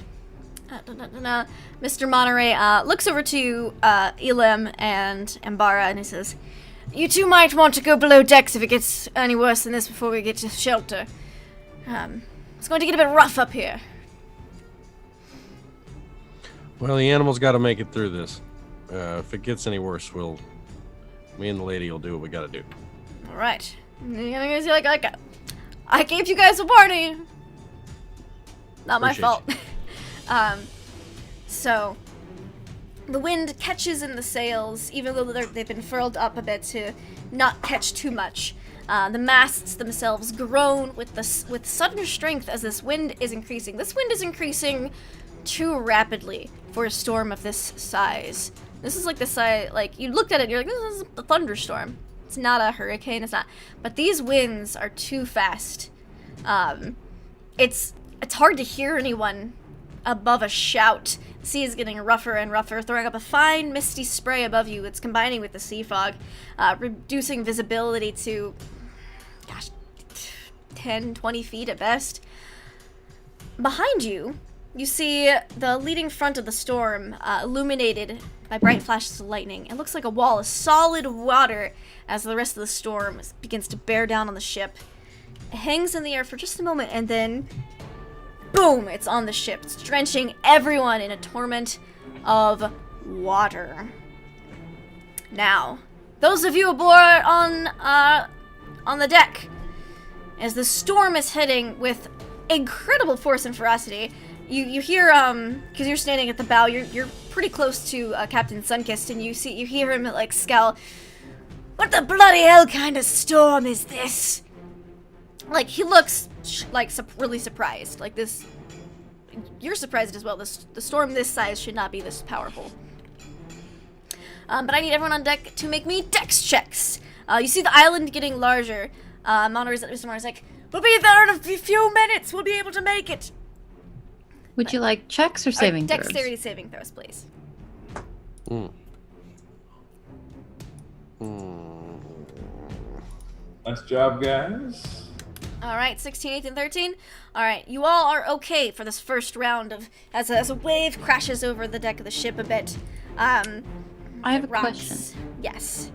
Mr. Monterey looks over to Elam and Ambara, and he says, "You two might want to go below decks if it gets any worse than this before we get to shelter. It's going to get a bit rough up here." Well, the animal's got to make it through this. If it gets any worse, me and the lady will do what we got to do. All right. I gave you guys a warning. Not my fault. So the wind catches in the sails, even though they've been furled up a bit to not catch too much. The masts themselves groan with sudden strength as this wind is increasing. This wind is increasing too rapidly for a storm of this size. This is the size, you looked at it and you're like, this is a thunderstorm. It's not a hurricane, it's not. But these winds are too fast. It's hard to hear anyone above a shout. The sea is getting rougher and rougher, throwing up a fine misty spray above you. It's combining with the sea fog, reducing visibility to, 10, 20 feet at best. Behind you, you see the leading front of the storm illuminated by bright flashes of lightning. It looks like a wall of solid water as the rest of the storm begins to bear down on the ship. It hangs in the air for just a moment, and then boom, it's on the ship. It's drenching everyone in a torrent of water. Now, those of you aboard on the deck, as the storm is hitting with incredible force and ferocity, you hear because you're standing at the bow, you're pretty close to Captain Sunkissed, and you hear him scowl. "What the bloody hell kind of storm is this?" He looks really surprised. This, you're surprised as well. The storm this size should not be this powerful. But I need everyone on deck to make me dex checks. You see the island getting larger. Mr. Monterey's like, "We'll be there in a few minutes. We'll be able to make it." Would you like checks or saving throws? Dexterity saving throws, please. Nice job, guys. All right, 16, 18, 13. All right, you all are okay for this first round of as a wave crashes over the deck of the ship a bit. I have a rocks. question. Yes.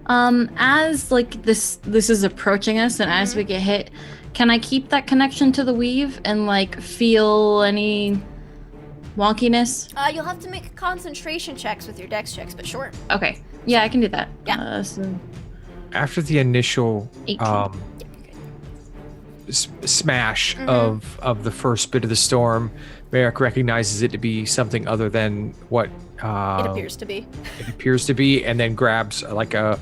As like this is approaching us, and as we get hit, can I keep that connection to the weave and like feel any wonkiness? You'll have to make concentration checks with your dex checks, but sure. Okay, yeah, I can do that. Yeah. So After the initial 18. smash of the first bit of the storm, Merrick recognizes it to be something other than what It appears to be. it appears to be, and then grabs like a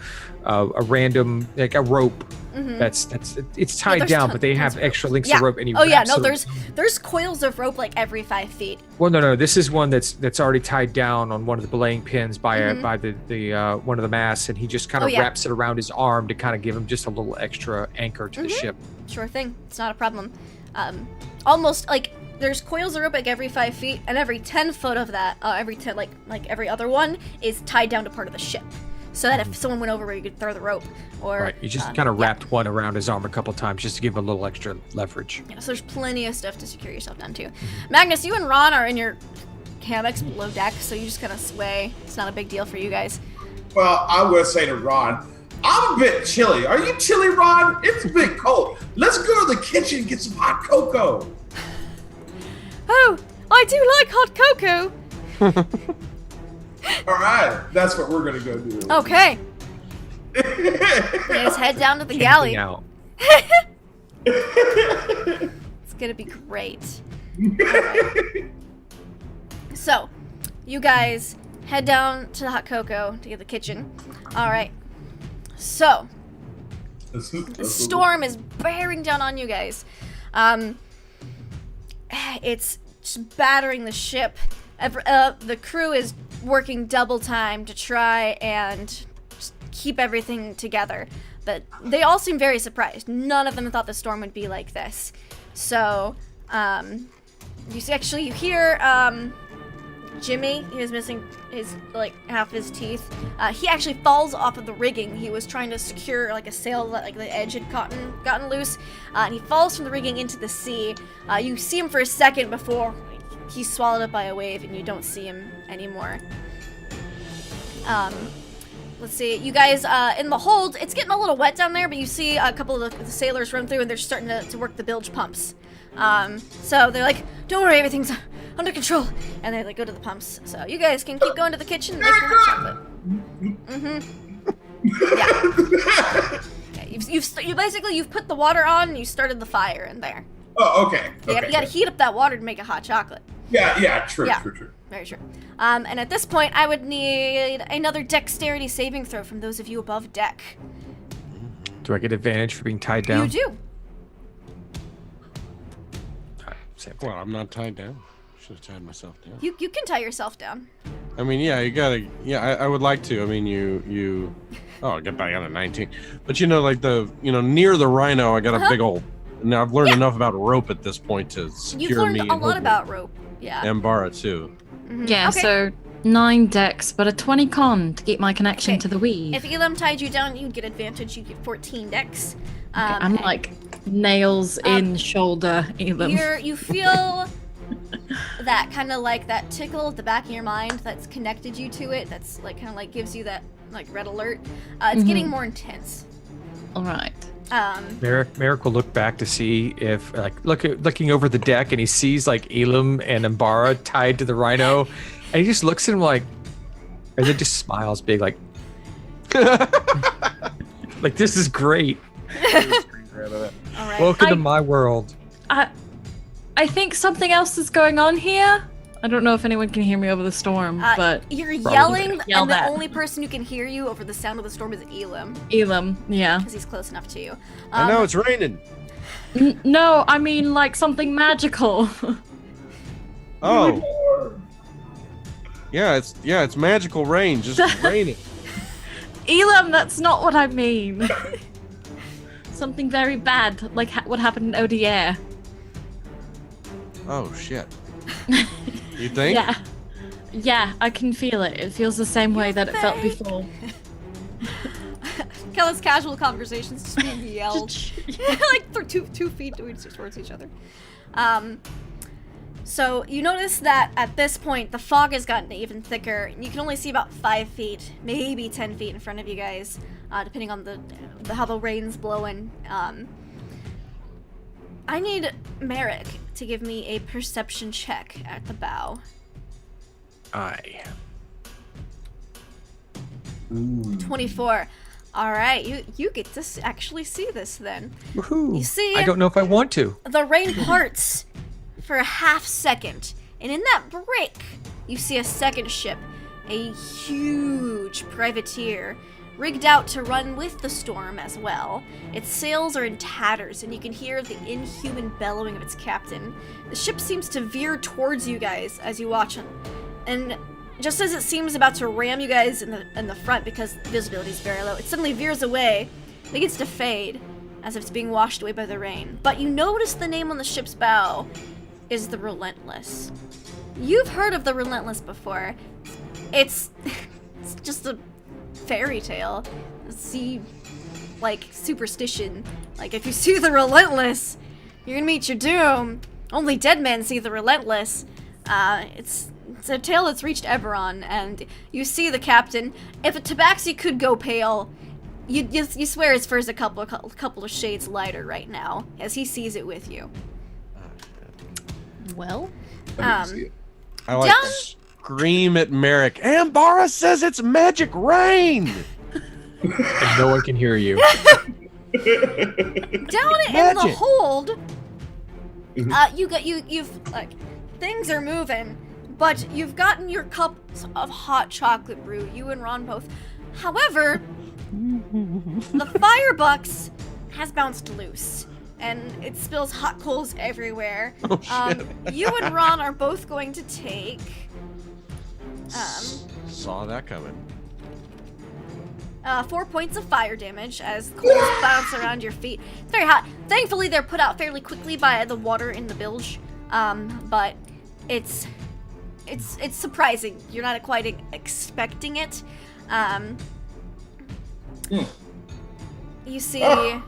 random like a rope. It's tied down, but they have extra links of rope. And he wraps it. There's coils of rope like every 5 feet. Well, no. This is one that's already tied down on one of the belaying pins by the one of the masts, and he just kind of wraps it around his arm to kind of give him just a little extra anchor to the ship. Sure thing. It's not a problem. Almost like there's coils of rope like every 5 feet, and every 10 foot of that, every 10 like every other one is tied down to part of the ship, so that if someone went over where you could throw the rope, or Right, he just kind of wrapped one around his arm a couple times just to give him a little extra leverage. Yeah, so there's plenty of stuff to secure yourself down too. Magnus, you and Ron are in your hammocks below deck, so you just kind of sway. It's not a big deal for you guys. Well, I would say to Ron, I'm a bit chilly. Are you chilly, Ron? It's a bit cold. Let's go to the kitchen and get some hot cocoa. Oh, I do like hot cocoa. All right, that's what we're gonna go do. Okay. You guys head down to the galley. Now, It's gonna be great. Alright. So, you guys head down to the hot cocoa to get the kitchen. All right. So, the storm is bearing down on you guys. It's just battering the ship. The crew is working double time to try and just keep everything together. But they all seem very surprised. None of them thought the storm would be like this. So, you hear Jimmy. He was missing his half his teeth. He actually falls off of the rigging. He was trying to secure like a sail that like the edge had gotten loose, and he falls from the rigging into the sea. You see him for a second before he's swallowed up by a wave, and you don't see him anymore. Let's see, you guys in the hold. It's getting a little wet down there, but you see a couple of the sailors run through, and they're starting to work the bilge pumps. So they're like, "Don't worry, everything's under control," and they like go to the pumps. So you guys can keep going to the kitchen and make your hot chocolate. Yeah. You've put the water on and you started the fire in there. Oh, okay. You gotta heat up that water to make a hot chocolate. Yeah, true. Very true. And at this point, I would need another dexterity saving throw from those of you above deck. do I get advantage for being tied down? You do. Same thing. Well, I'm not tied down. Should have tied myself down. You can tie yourself down. I mean, yeah, you gotta. Yeah, I would like to. I mean, you. Oh, I got back on a 19. But like near the rhino, I got a big old. Now I've learned enough about rope at this point to secure You've learned me. a lot about rope. Yeah. And Bara too. Mhm. Yeah, Okay. so 9 dex, but a 20 con to keep my connection Okay. to the weave. If Elam tied you down, you'd get advantage. You'd get 14 dex. I'm like nails in shoulder, Elam. You feel that kind of like that tickle at the back of your mind that's connected you to it. That's like kind of like gives you that like red alert. It's getting more intense. All right. Merrick will look back to see if, looking over the deck, and he sees like Elam and Ambara tied to the rhino, and he just looks at him like, and then just smiles big, like, like this is great. All right. Welcome to my world. I think something else is going on here. I don't know if anyone can hear me over the storm, but You're Probably yelling, yell and the that. only person who can hear you over the sound of the storm is Elam, Elam, yeah. because he's close enough to you. I know it's raining. No, I mean like something magical. Oh. Yeah, it's magical rain, just raining. Elam, that's not what I mean. Something very bad, like what happened in Odiare. Oh shit. You think? Yeah. Yeah, I can feel it. It feels the same way that it felt before. Kellis casual conversations just being yelled. Like they're 2 feet towards each other. So you notice that at this point the fog has gotten even thicker. You can only see about 5 feet, maybe 10 feet in front of you guys, depending on how the rain's blowing. I need Merrick to give me a perception check at the bow. Aye. 24. All right, you get to actually see this then. Woohoo! You see, I don't know if I want to. the rain parts for a half second, and in that break, you see a second ship, a huge privateer, rigged out to run with the storm as well. Its sails are in tatters, and you can hear the inhuman bellowing of its captain. The ship seems to veer towards you guys as you watch it, and just as it seems about to ram you guys in the front because visibility is very low, it suddenly veers away, begins to fade, as if it's being washed away by the rain. But you notice the name on the ship's bow is the Relentless. You've heard of the Relentless before. It's just a fairy tale. See, like, superstition. Like, if you see the Relentless, you're gonna meet your doom. Only dead men see the Relentless. It's a tale that's reached Eberron, and you see the captain. If a tabaxi could go pale, you swear his fur's a couple of shades lighter right now, as he sees it with you. Well, I didn't see it. I like Down- scream at Merrick. Ambara says it's magic rain. And no one can hear you. Down in the Magic. hold, you've like, things are moving, but you've gotten your cup of hot chocolate brew, you and Ron both. However, the firebucks has bounced loose, and it spills hot coals everywhere. Oh, shit. You and Ron are both going to take, Saw that coming. 4 points of fire damage as coals bounce around your feet. It's very hot. Thankfully, they're put out fairly quickly by the water in the bilge, but it's surprising. You're not quite expecting it. You see, It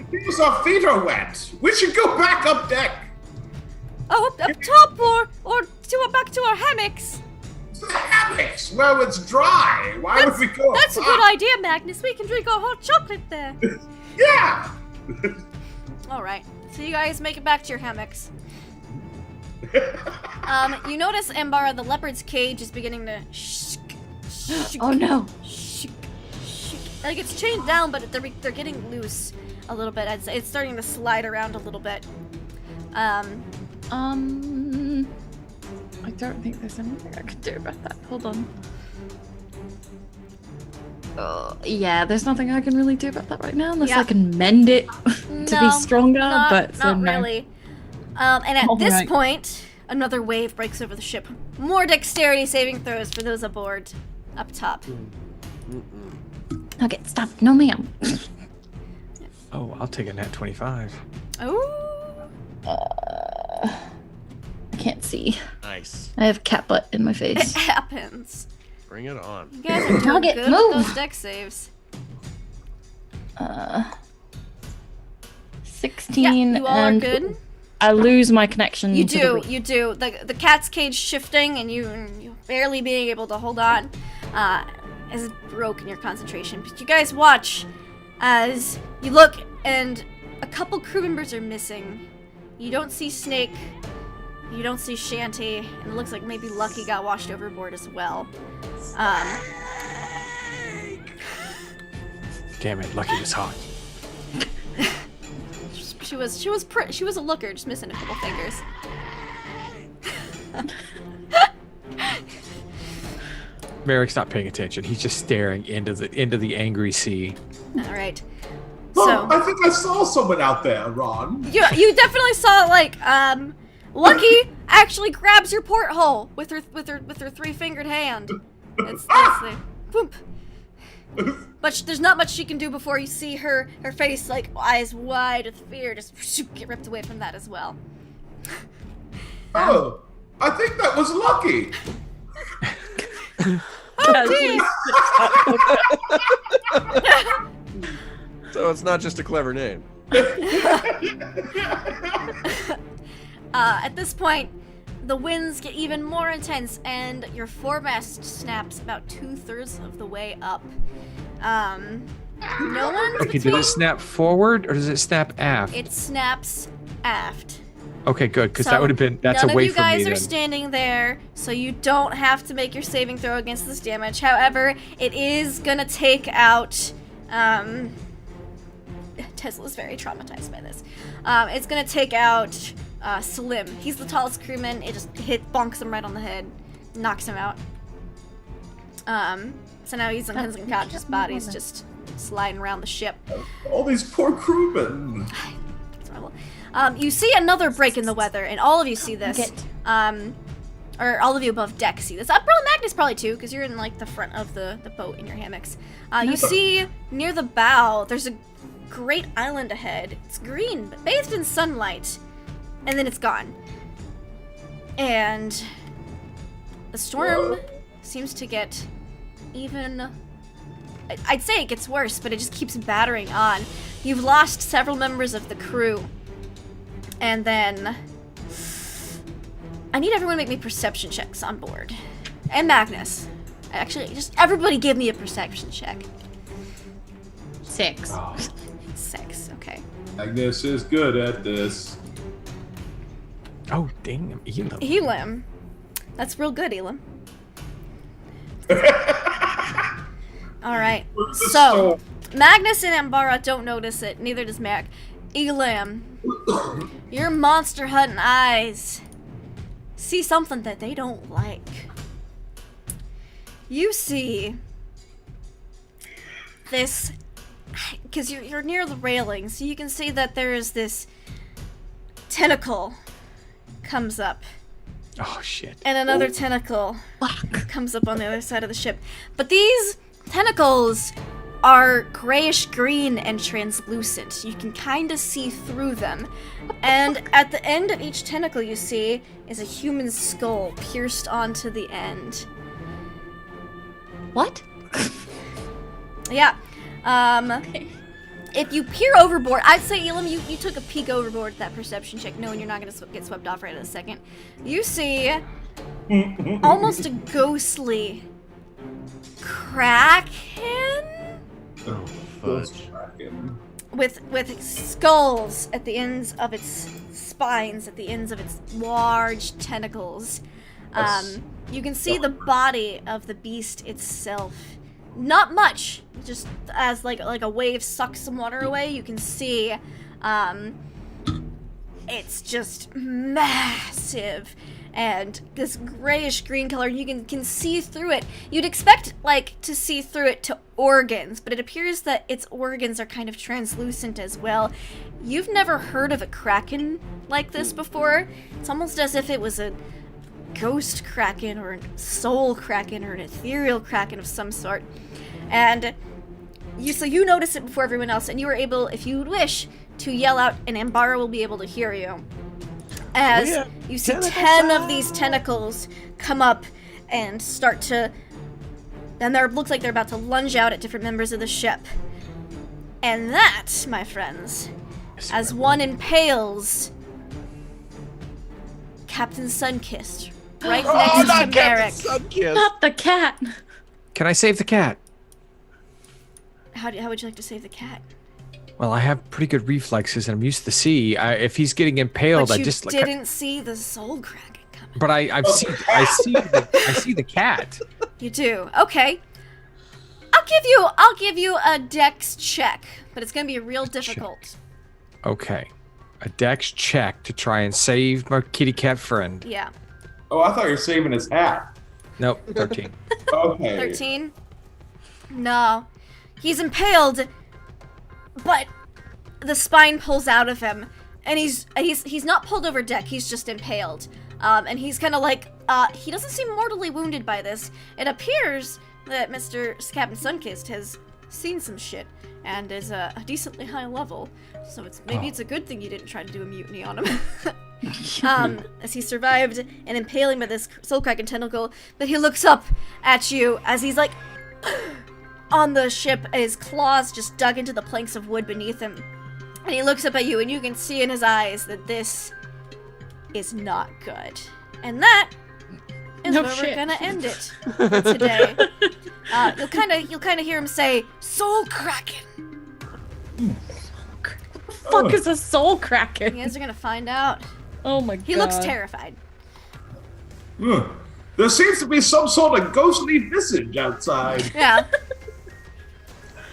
feels our feet are wet. We should go back up deck. up top or back to our hammocks. The hammocks, where it's dry. Why would we go? That's a up good top? idea, Magnus. We can drink our hot chocolate there. Yeah. All right. So you guys make it back to your hammocks. You notice, Ambara, the leopard's cage is beginning to oh no. like it's chained down, but they're getting loose a little bit. It's starting to slide around a little bit. I don't think there's anything I can do about that. Hold on. Yeah, there's nothing I can really do about that right now, unless Yeah. I can mend it to be stronger. But not no. really. And at this Alright. point, another wave breaks over the ship. More dexterity saving throws for those aboard up top. Okay, stop. No, ma'am. Oh, I'll take a nat 25. Oh, I can't see. Nice. I have cat butt in my it face. happens. Bring it on. You guys are doing Target, good move. with those dex saves. 16 Yeah, you all are and good. I lose my connection. You to do, the reef. you do. The cat's cage shifting and you barely being able to hold on has broken your concentration. But you guys watch as you look and a couple crew members are missing. You don't see Snake, you don't see Shanty, and it looks like maybe Lucky got washed overboard as well. Damn it, Lucky was hot. She was a looker, just missing a couple fingers. Merrick's not paying attention. He's just staring into the angry sea. All right. Oh, So I think I saw someone out there, Ron. you definitely saw like Lucky actually grabs your porthole with her 3-fingered hand. It's the boom. But there's not much she can do before you see her face like eyes wide with fear just get ripped away from that as well. Oh, I think that was lucky. So it's not just a clever name. At this point, the winds get even more intense, and your foremast snaps about 2/3 of the way up. No one's Okay, does it snap forward or does it snap aft? It snaps aft. Okay, good, because So, that would have been that's none away of you from me guys then. are standing there, so you don't have to make your saving throw against this damage. However, it is gonna take out. Tesla's very traumatized by this. It's gonna take out Slim. He's the tallest crewman. It just bonks him right on the head, knocks him out. So now he's unconscious. Body's just sliding around the ship. All these poor crewmen. You see another break in the weather, and all of you see this. Or all of you above deck see this. Probably Magnus probably too, because you're in like the front of the boat in your hammocks. You see near the bow, there's a great island ahead. It's green, but bathed in sunlight, and then it's gone. And the storm seems to get even. I'd say it gets worse, but it just keeps battering on. You've lost several members of the crew. And then I need everyone to make me perception checks on board. And Magnus. Actually, just everybody give me a perception check. 6. 6, okay. Agnes is good at this. Oh, dang, Elam. Elam. That's real good, Elam. Alright, so Magnus and Ambara don't notice it, neither does Mac. Elam, your monster hunting eyes see something that they don't like. You see this, because you're near the railing, so you can see that there is this tentacle comes up. Oh, shit. And another tentacle comes up on the other side of the ship. But these tentacles are grayish green and translucent. You can kind of see through them. And at the end of each tentacle you see is a human skull pierced onto the end. What? Yeah. If you peer overboard, I'd say, Elam, you took a peek overboard at that perception check, knowing you're not going to get swept off right in a second. You see almost a ghostly kraken Oh, fudge. with skulls at the ends of its spines, at the ends of its large tentacles. You can see the body of the beast itself. Not much, just as like a wave sucks some water away, you can see it's just massive and this grayish green color. You can see through it. You'd expect to see through it to organs, but it appears that its organs are kind of translucent as well. You've never heard of a kraken like this before. It's almost as if it was a ghost kraken or a soul kraken or an ethereal kraken of some sort. And you notice it before everyone else, and you are able, if you wish, to yell out, and Ambara will be able to hear you. As you see 10 of these tentacles come up and start to, and it looks like they're about to lunge out at different members of the ship. And that, my friends, as one impales Captain Sunkissed right next to Merrick. Not the cat. Can I save the cat? How would you like to save the cat? Well, I have pretty good reflexes, and I'm used to the sea. If he's getting impaled, But I just didn't see the soul kraken coming. But I see the cat. You do. Okay. I'll give you a dex check, but it's gonna be real difficult. Okay, a dex check to try and save my kitty cat friend. Yeah. Oh, I thought you were saving his hat. Nope, 13. Okay. 13. No, he's impaled, but the spine pulls out of him, and he's not pulled over deck. He's just impaled, and he's kind of like he doesn't seem mortally wounded by this. It appears that Mr. Captain Sunkissed has seen some shit and is a decently high level, so maybe it's a good thing you didn't try to do a mutiny on him. as he survived an impaling by this soul kraken tentacle, but he looks up at you as he's like on the ship, his claws just dug into the planks of wood beneath him. And he looks up at you, and you can see in his eyes that this is not good. And that is where we're gonna end it for today. You'll kind of hear him say, "Soul Kraken." What the fuck is a soul kraken? You guys are gonna find out. Oh my god. He looks terrified. There seems to be some sort of ghostly visage outside. Yeah.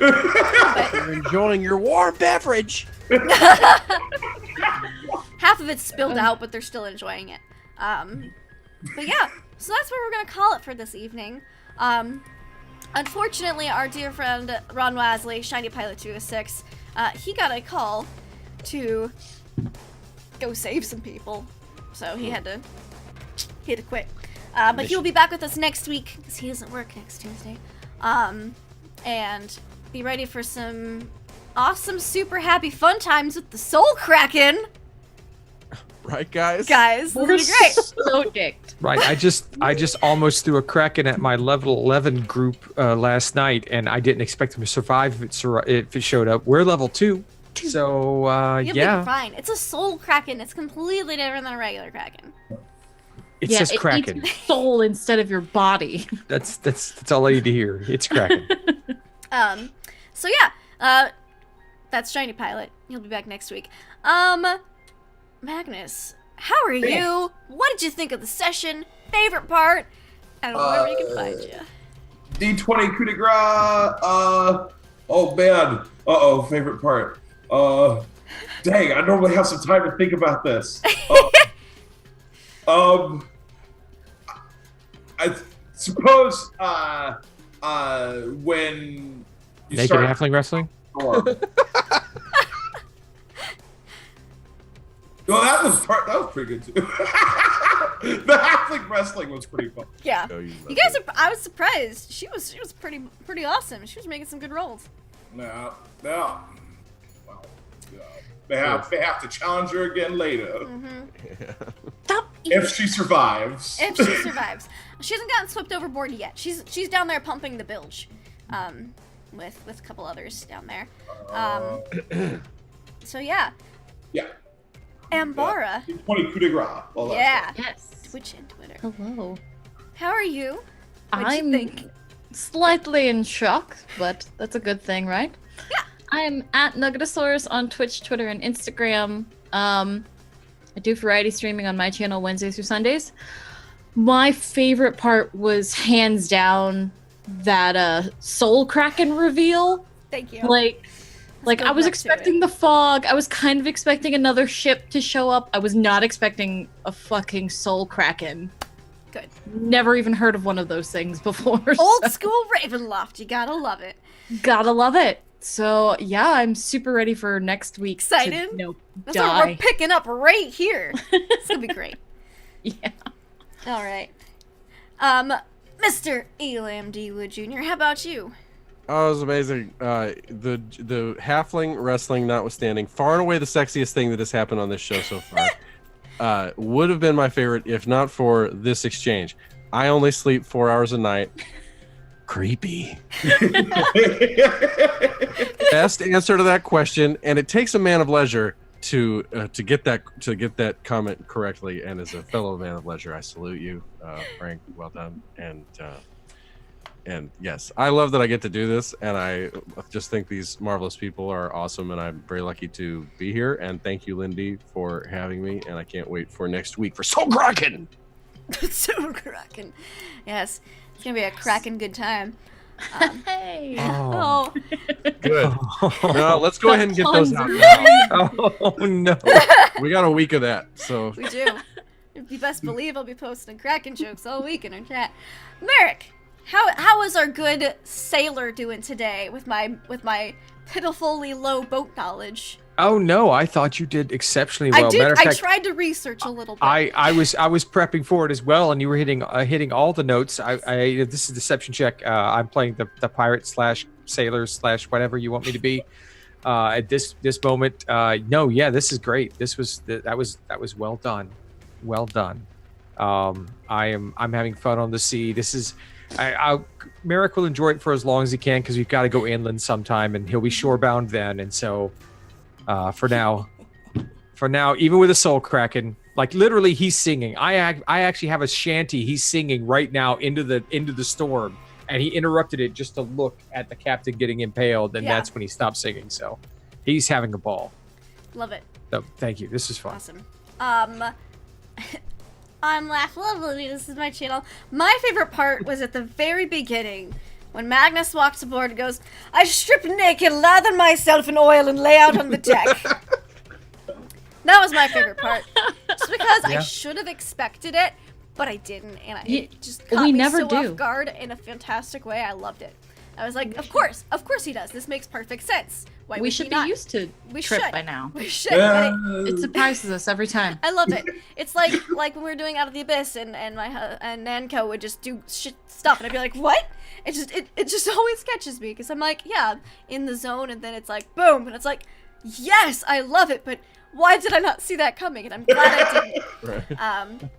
You're enjoying your warm beverage. Half of it's spilled out, but they're still enjoying it. But yeah, so that's what we're gonna call it for this evening. Unfortunately, our dear friend Ron Wasley, Shiny Pilot 206, he got a call to go save some people, so he had to quit. But he'll be back with us next week because he doesn't work next Tuesday. And be ready for some awesome, super happy fun times with the Soul Kraken. Right, guys? Guys, We're this is great. so dicked. Right, I just almost threw a Kraken at my level 11 group last night, and I didn't expect him to survive if it showed up. We're level 2, so You'll yeah. be fine. It's a Soul Kraken. It's completely different than a regular Kraken. It Yeah, says it Kraken. needs soul instead of your body. That's all I need to hear. It's Kraken. So yeah, that's Shiny Pilot. He'll be back next week. Magnus, how are you? What did you think of the session? Favorite part? And where we can find you. D20 coup de grace. Oh man. Favorite part. Dang, I normally have some time to think about this. I suppose when you Naked start halfling wrestling? Well, that was pretty good too. The halfling wrestling was pretty fun. Yeah. Oh, You guys are. I was surprised. She was pretty awesome. She was making some good rolls. No. Well, they have to challenge her again later Stop. if she survives. If she survives, she hasn't gotten swept overboard yet. She's down there pumping the bilge, with a couple others down there. So yeah. Yeah. Ambara. 20 coup de grace. All that Yeah. stuff. Yes. Twitch and Twitter. Hello. How are you? What'd you I'm think? slightly in shock, but that's a good thing, right? Yeah. I'm at Nuggetosaurus on Twitch, Twitter, and Instagram. I do variety streaming on my channel Wednesdays through Sundays. My favorite part was hands down that Soul Kraken reveal. Thank you. Like I was expecting the fog. I was kind of expecting another ship to show up. I was not expecting a fucking Soul Kraken. Good. Never even heard of one of those things before. Old so- school Ravenloft. You gotta love it. Gotta love it. So yeah, I'm super ready for next week. Excited? To, That's what we're die. picking up right here. It's gonna be great. Yeah. All right. Mr. Elam D. Wood Jr., how about you? Oh, it was amazing. The halfling wrestling notwithstanding, far and away the sexiest thing that has happened on this show so far. Would have been my favorite if not for this exchange. I only sleep 4 hours a night. Creepy. Best answer to that question, and it takes a man of leisure to get that comment correctly. And as a fellow man of leisure, I salute you, Frank. Well done. And yes, I love that I get to do this, and I just think these marvelous people are awesome, and I'm very lucky to be here. And thank you, Lindy, for having me, and I can't wait for next week for Soul Kraken. So Kraken. Yes, it's gonna be a cracking good time. Hey. Oh, Good. No, let's go ahead and get those out. Oh no. We got a week of that, so we do. You best believe I'll be posting Kraken jokes all week in our chat. Merrick, how is our good sailor doing today with my pitifully low boat knowledge? Oh no, I thought you did exceptionally well. I did. Matter of I fact, tried to research a little bit. I was prepping for it as well, and you were hitting all the notes. This is deception check. I'm playing the pirate / sailor / whatever you want me to be. at this moment. No, yeah, this is great. That was well done, well done. I'm having fun on the sea. This is, Merrick will enjoy it for as long as he can because we've got to go inland sometime, and he'll be shorebound then. And so, for now, even with a soul kraken, like literally, he's singing. I actually have a shanty. He's singing right now into the storm, and he interrupted it just to look at the captain getting impaled, and that's when he stopped singing. So, he's having a ball. Love it. So, thank you. This is fun. Awesome. I'm Laugh Lovely. This is my channel. My favorite part was at the very beginning when Magnus walks aboard and goes, "I strip naked, lather myself in oil, and lay out on the deck." That was my favorite part. Just because I should have expected it, but I didn't, and it just caught me so off guard in a fantastic way. I loved it. I was like, of course he does. This makes perfect sense. Why we should be used to Trip by now. We should. It surprises us every time. I love it. It's like when we were doing Out of the Abyss, and Nanko would just do stuff, and I'd be like, what? It just always catches me because I'm like, yeah, in the zone, and then it's like, boom, and it's like, yes, I love it, but why did I not see that coming? And I'm glad I didn't.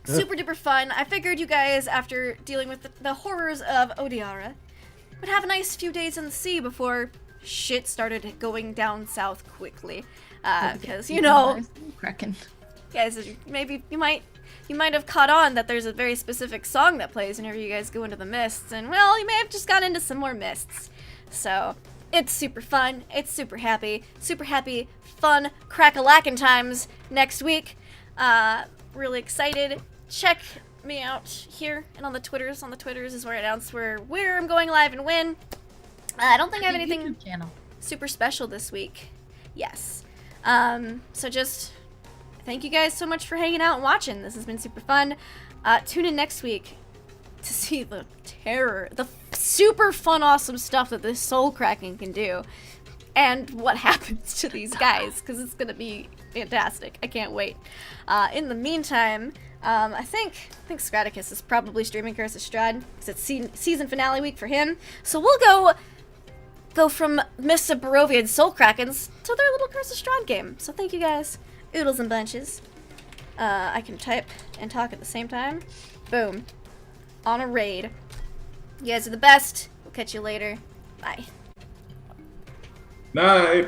Super duper fun. I figured you guys, after dealing with the horrors of Odiare, would have a nice few days in the sea before shit started going down south quickly. Because, you know, Kraken. Guys, maybe you might have caught on that there's a very specific song that plays whenever you guys go into the mists, and well, you may have just gone into some more mists. So, it's super fun, it's super happy, fun, crack-a-lackin' times next week. Really excited. Check me out here and on the Twitters. On the Twitters is where I announce where I'm going live and when. I don't think I have anything super special this week. Yes. So just thank you guys so much for hanging out and watching. This has been super fun. Tune in next week to see the terror, the super fun, awesome stuff that this soul cracking can do, and what happens to these guys, because it's gonna be fantastic. I can't wait. In the meantime, I think Scraticus is probably streaming Curse of Strahd because it's season finale week for him. So we'll go from Mists of Barovia and Soul Krakens to their little Curse of Strahd game. So thank you guys, oodles and bunches. I can type and talk at the same time. Boom. On a raid. You guys are the best. We'll catch you later. Bye. Night.